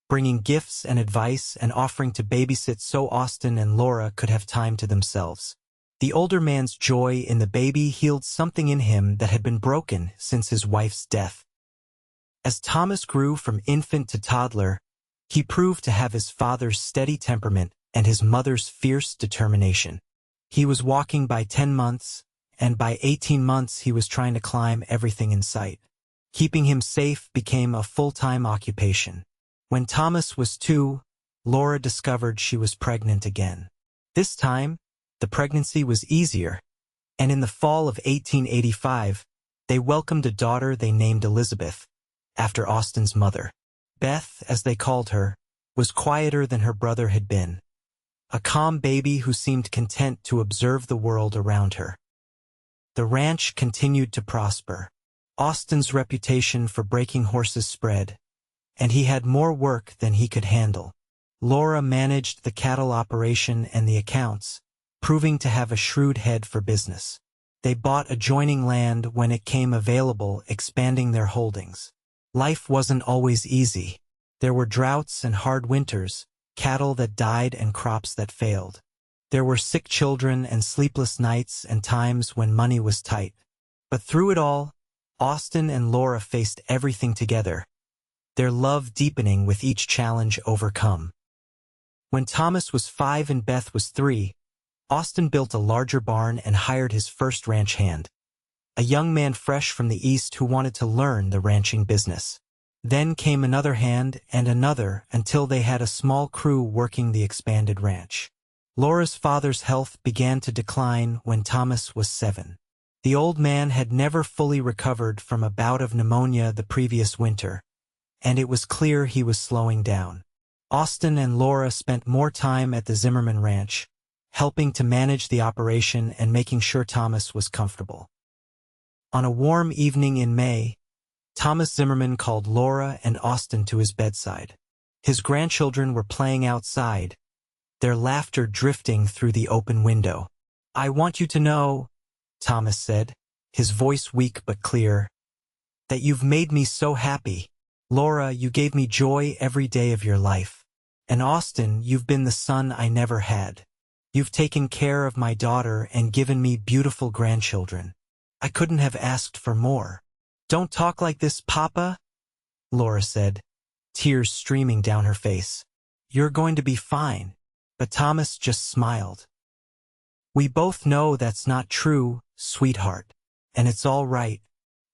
bringing gifts and advice and offering to babysit so Austin and Laura could have time to themselves. The older man's joy in the baby healed something in him that had been broken since his wife's death. As Thomas grew from infant to toddler, he proved to have his father's steady temperament and his mother's fierce determination. He was walking by 10 months, and by 18 months he was trying to climb everything in sight. Keeping him safe became a full-time occupation. When Thomas was 2, Laura discovered she was pregnant again. This time, the pregnancy was easier, and in the fall of 1885, they welcomed a daughter they named Elizabeth, after Austin's mother. Beth, as they called her, was quieter than her brother had been, a calm baby who seemed content to observe the world around her. The ranch continued to prosper. Austin's reputation for breaking horses spread, and he had more work than he could handle. Laura managed the cattle operation and the accounts, proving to have a shrewd head for business. They bought adjoining land when it came available, expanding their holdings. Life wasn't always easy. There were droughts and hard winters, cattle that died and crops that failed. There were sick children and sleepless nights and times when money was tight. But through it all, Austin and Laura faced everything together, their love deepening with each challenge overcome. When Thomas was 5 and Beth was 3, Austin built a larger barn and hired his first ranch hand, a young man fresh from the East who wanted to learn the ranching business. Then came another hand and another until they had a small crew working the expanded ranch. Laura's father's health began to decline when Thomas was 7. The old man had never fully recovered from a bout of pneumonia the previous winter, and it was clear he was slowing down. Austin and Laura spent more time at the Zimmerman ranch, helping to manage the operation and making sure Thomas was comfortable. On a warm evening in May, Thomas Zimmerman called Laura and Austin to his bedside. His grandchildren were playing outside, their laughter drifting through the open window. "I want you to know," Thomas said, his voice weak but clear, "that you've made me so happy. Laura, you gave me joy every day of your life. And Austin, you've been the son I never had. You've taken care of my daughter and given me beautiful grandchildren. I couldn't have asked for more." "Don't talk like this, Papa," Laura said, tears streaming down her face. "You're going to be fine." But Thomas just smiled. "We both know that's not true, sweetheart. And it's all right.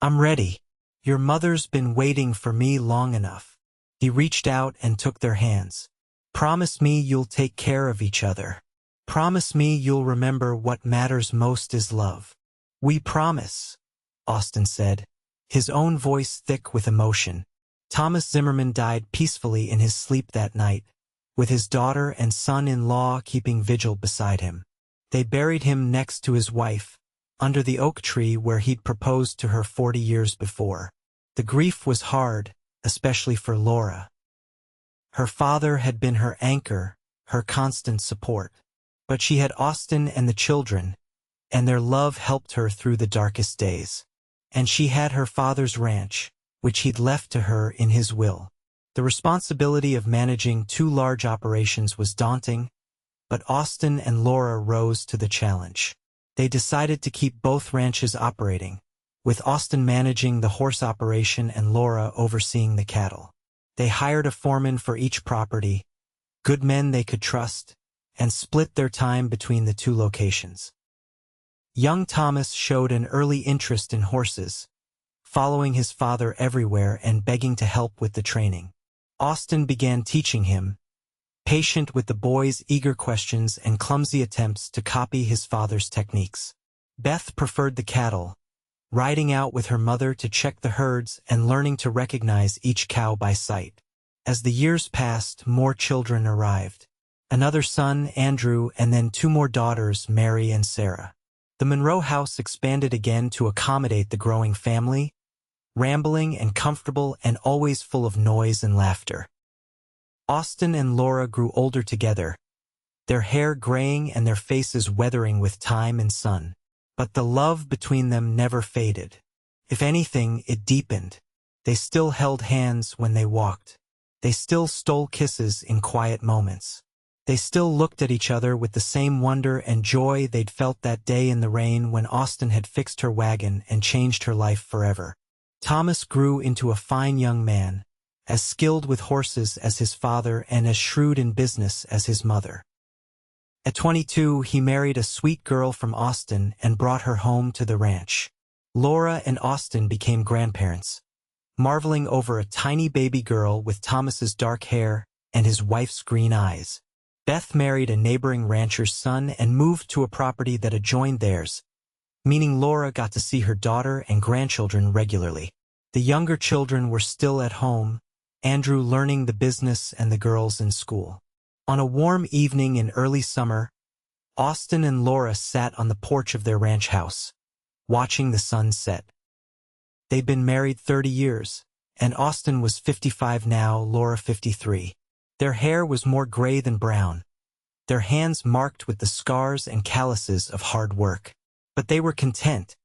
I'm ready. Your mother's been waiting for me long enough." He reached out and took their hands. "Promise me you'll take care of each other. Promise me you'll remember what matters most is love." "We promise," Austin said, his own voice thick with emotion. Thomas Zimmerman died peacefully in his sleep that night, with his daughter and son-in-law keeping vigil beside him. They buried him next to his wife, under the oak tree where he'd proposed to her 40 years before. The grief was hard, especially for Laura. Her father had been her anchor, her constant support. But she had Austin and the children, and their love helped her through the darkest days. And she had her father's ranch, which he'd left to her in his will. The responsibility of managing 2 large operations was daunting, but Austin and Laura rose to the challenge. They decided to keep both ranches operating, with Austin managing the horse operation and Laura overseeing the cattle. They hired a foreman for each property, good men they could trust, and split their time between the 2 locations. Young Thomas showed an early interest in horses, following his father everywhere and begging to help with the training. Austin began teaching him, patient with the boy's eager questions and clumsy attempts to copy his father's techniques. Beth preferred the cattle, riding out with her mother to check the herds and learning to recognize each cow by sight. As the years passed, more children arrived. Another son, Andrew, and then two more daughters, Mary and Sarah. The Monroe house expanded again to accommodate the growing family, rambling and comfortable and always full of noise and laughter. Austin and Laura grew older together, their hair graying and their faces weathering with time and sun. But the love between them never faded. If anything, it deepened. They still held hands when they walked. They still stole kisses in quiet moments. They still looked at each other with the same wonder and joy they'd felt that day in the rain when Austin had fixed her wagon and changed her life forever. Thomas grew into a fine young man, as skilled with horses as his father and as shrewd in business as his mother. At 22, he married a sweet girl from Austin and brought her home to the ranch. Laura and Austin became grandparents, marveling over a tiny baby girl with Thomas's dark hair and his wife's green eyes. Beth married a neighboring rancher's son and moved to a property that adjoined theirs, meaning Laura got to see her daughter and grandchildren regularly. The younger children were still at home, Andrew learning the business and the girls in school. On a warm evening in early summer, Austin and Laura sat on the porch of their ranch house, watching the sun set. They'd been married 30 years, and Austin was 55 now, Laura 53. Their hair was more gray than brown, their hands marked with the scars and calluses of hard work. But they were content,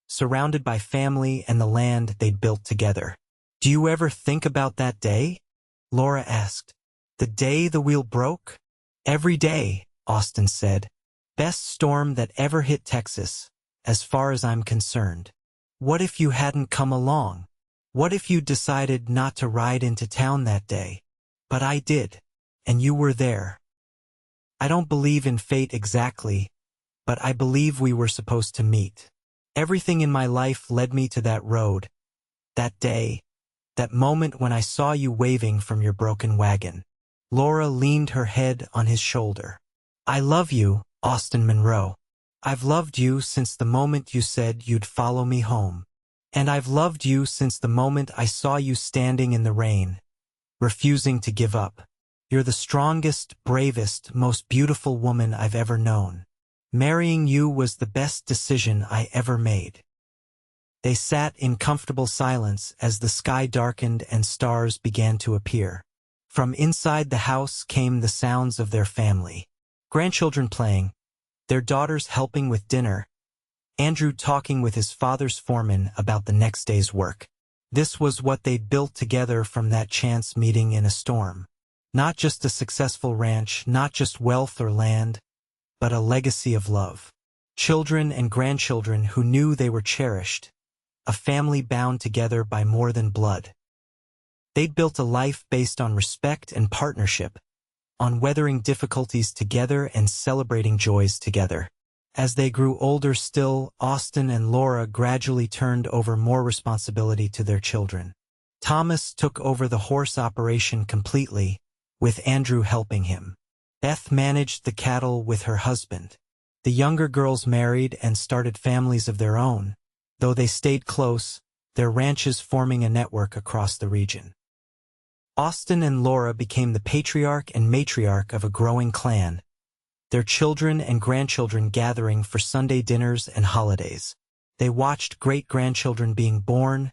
surrounded by family and the land they'd built together. "Do you ever think about that day?" Laura asked. "The day the wheel broke?" "Every day," Austin said. "Best storm that ever hit Texas, as far as I'm concerned. What if you hadn't come along? What if you decided not to ride into town that day? But I did, and you were there. I don't believe in fate exactly, but I believe we were supposed to meet. Everything in my life led me to that road, that day, that moment when I saw you waving from your broken wagon." Laura leaned her head on his shoulder. "I love you, Austin Monroe. I've loved you since the moment you said you'd follow me home. And I've loved you since the moment I saw you standing in the rain, refusing to give up. You're the strongest, bravest, most beautiful woman I've ever known. Marrying you was the best decision I ever made." They sat in comfortable silence as the sky darkened and stars began to appear. From inside the house came the sounds of their family. Grandchildren playing, their daughters helping with dinner, Andrew talking with his father's foreman about the next day's work. This was what they'd built together from that chance meeting in a storm. Not just a successful ranch, not just wealth or land, but a legacy of love. Children and grandchildren who knew they were cherished, a family bound together by more than blood. They'd built a life based on respect and partnership, on weathering difficulties together and celebrating joys together. As they grew older still, Austin and Laura gradually turned over more responsibility to their children. Thomas took over the horse operation completely, with Andrew helping him. Beth managed the cattle with her husband. The younger girls married and started families of their own, though they stayed close, their ranches forming a network across the region. Austin and Laura became the patriarch and matriarch of a growing clan, their children and grandchildren gathering for Sunday dinners and holidays. They watched great-grandchildren being born,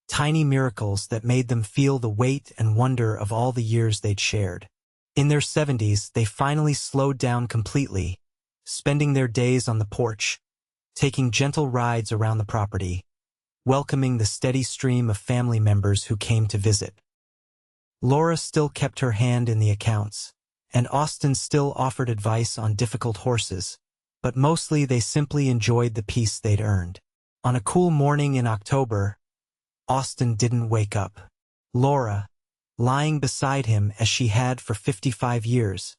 tiny miracles that made them feel the weight and wonder of all the years they'd shared. In their 70s, they finally slowed down completely, spending their days on the porch, taking gentle rides around the property, welcoming the steady stream of family members who came to visit. Laura still kept her hand in the accounts, and Austin still offered advice on difficult horses, but mostly they simply enjoyed the peace they'd earned. On a cool morning in October, Austin didn't wake up. Laura, lying beside him as she had for 55 years,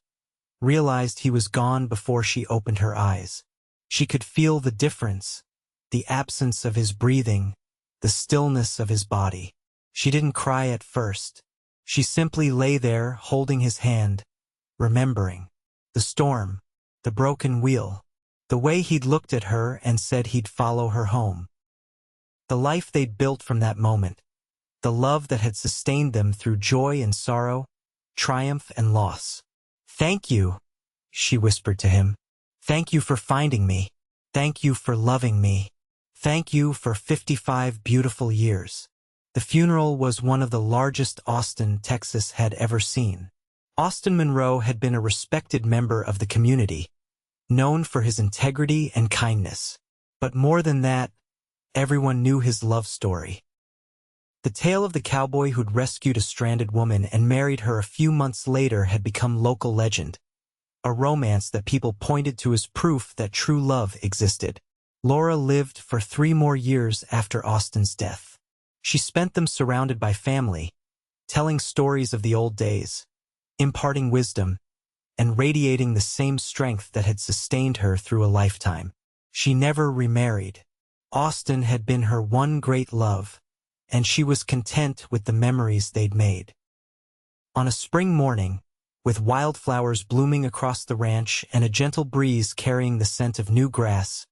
realized he was gone before she opened her eyes. She could feel the difference, the absence of his breathing, the stillness of his body. She didn't cry at first. She simply lay there holding his hand, remembering the storm, the broken wheel, the way he'd looked at her and said he'd follow her home. the life they'd built from that moment, the love that had sustained them through joy and sorrow, triumph and loss. "Thank you," she whispered to him. "Thank you for finding me. Thank you for loving me. Thank you for 55 beautiful years." The funeral was one of the largest Austin, Texas had ever seen. Austin Monroe had been a respected member of the community, known for his integrity and kindness. But more than that, everyone knew his love story. The tale of the cowboy who'd rescued a stranded woman and married her a few months later had become local legend, a romance that people pointed to as proof that true love existed. Laura lived for 3 more years after Austin's death. She spent them surrounded by family, telling stories of the old days, imparting wisdom, and radiating the same strength that had sustained her through a lifetime. She never remarried. Austin had been her one great love, and she was content with the memories they'd made. On a spring morning, with wildflowers blooming across the ranch and a gentle breeze carrying the scent of new grass,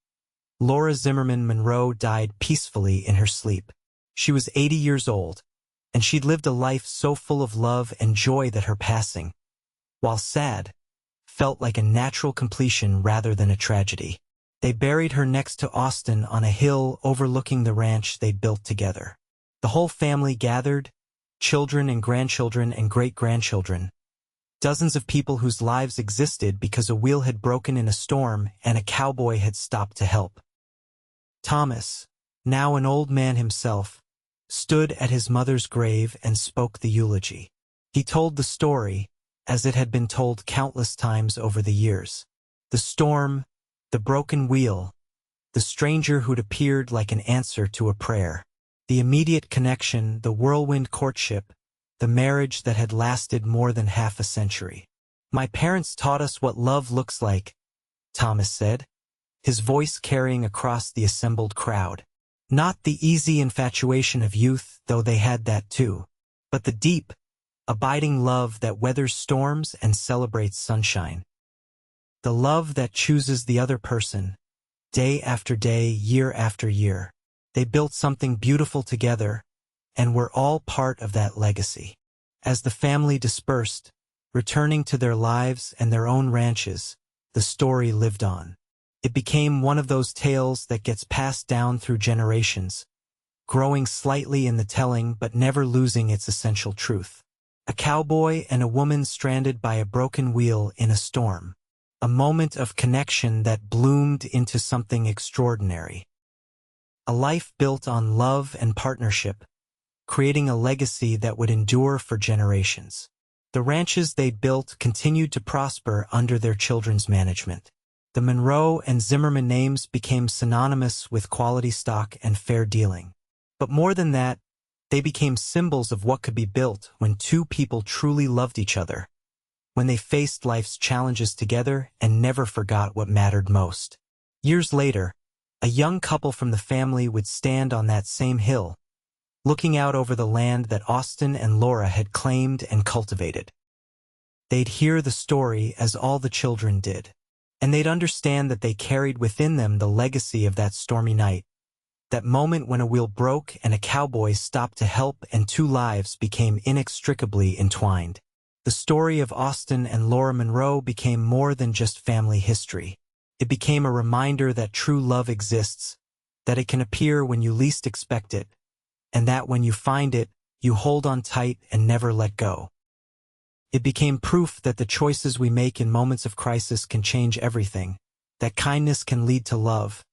Laura Zimmerman Monroe died peacefully in her sleep. She was 80 years old, and she'd lived a life so full of love and joy that her passing, while sad, felt like a natural completion rather than a tragedy. They buried her next to Austin on a hill overlooking the ranch they'd built together. The whole family gathered, children and grandchildren and great-grandchildren, dozens of people whose lives existed because a wheel had broken in a storm and a cowboy had stopped to help. Thomas, now an old man himself, stood at his mother's grave and spoke the eulogy. He told the story, as it had been told countless times over the years. The storm, the broken wheel, the stranger who'd appeared like an answer to a prayer, the immediate connection, the whirlwind courtship, the marriage that had lasted more than half a century. "My parents taught us what love looks like," Thomas said, his voice carrying across the assembled crowd. "Not the easy infatuation of youth, though they had that too, but the deep, abiding love that weathers storms and celebrates sunshine. The love that chooses the other person, day after day, year after year. They built something beautiful together, and were all part of that legacy." As the family dispersed, returning to their lives and their own ranches, the story lived on. It became one of those tales that gets passed down through generations, growing slightly in the telling but never losing its essential truth. A cowboy and a woman stranded by a broken wheel in a storm. A moment of connection that bloomed into something extraordinary. A life built on love and partnership, creating a legacy that would endure for generations. The ranches they built continued to prosper under their children's management. The Monroe and Zimmerman names became synonymous with quality stock and fair dealing. But more than that, they became symbols of what could be built when 2 people truly loved each other, when they faced life's challenges together and never forgot what mattered most. Years later, a young couple from the family would stand on that same hill, looking out over the land that Austin and Laura had claimed and cultivated. They'd hear the story as all the children did, and they'd understand that they carried within them the legacy of that stormy night, that moment when a wheel broke and a cowboy stopped to help and 2 lives became inextricably entwined. The story of Austin and Laura Monroe became more than just family history. It became a reminder that true love exists, that it can appear when you least expect it, and that when you find it, you hold on tight and never let go. It became proof that the choices we make in moments of crisis can change everything, that kindness can lead to love,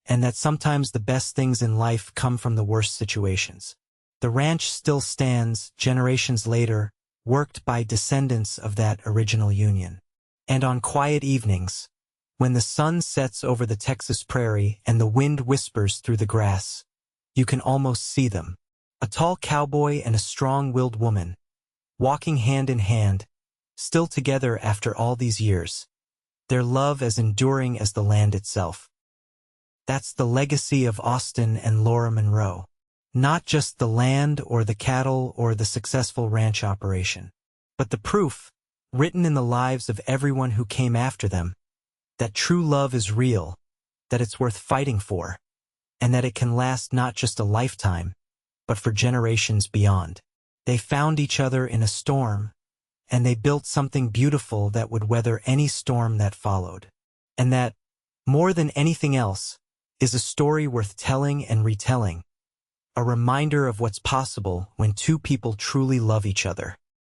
and that sometimes the best things in life come from the worst situations. The ranch still stands, generations later, worked by descendants of that original union. And on quiet evenings, when the sun sets over the Texas prairie and the wind whispers through the grass, you can almost see them. A tall cowboy and a strong-willed woman, walking hand in hand, still together after all these years, their love as enduring as the land itself. That's the legacy of Austin and Laura Monroe. Not just the land or the cattle or the successful ranch operation, but the proof, written in the lives of everyone who came after them, that true love is real, that it's worth fighting for, and that it can last not just a lifetime, but for generations beyond. They found each other in a storm, and they built something beautiful that would weather any storm that followed. And that, more than anything else, is a story worth telling and retelling, a reminder of what's possible when two people truly love each other.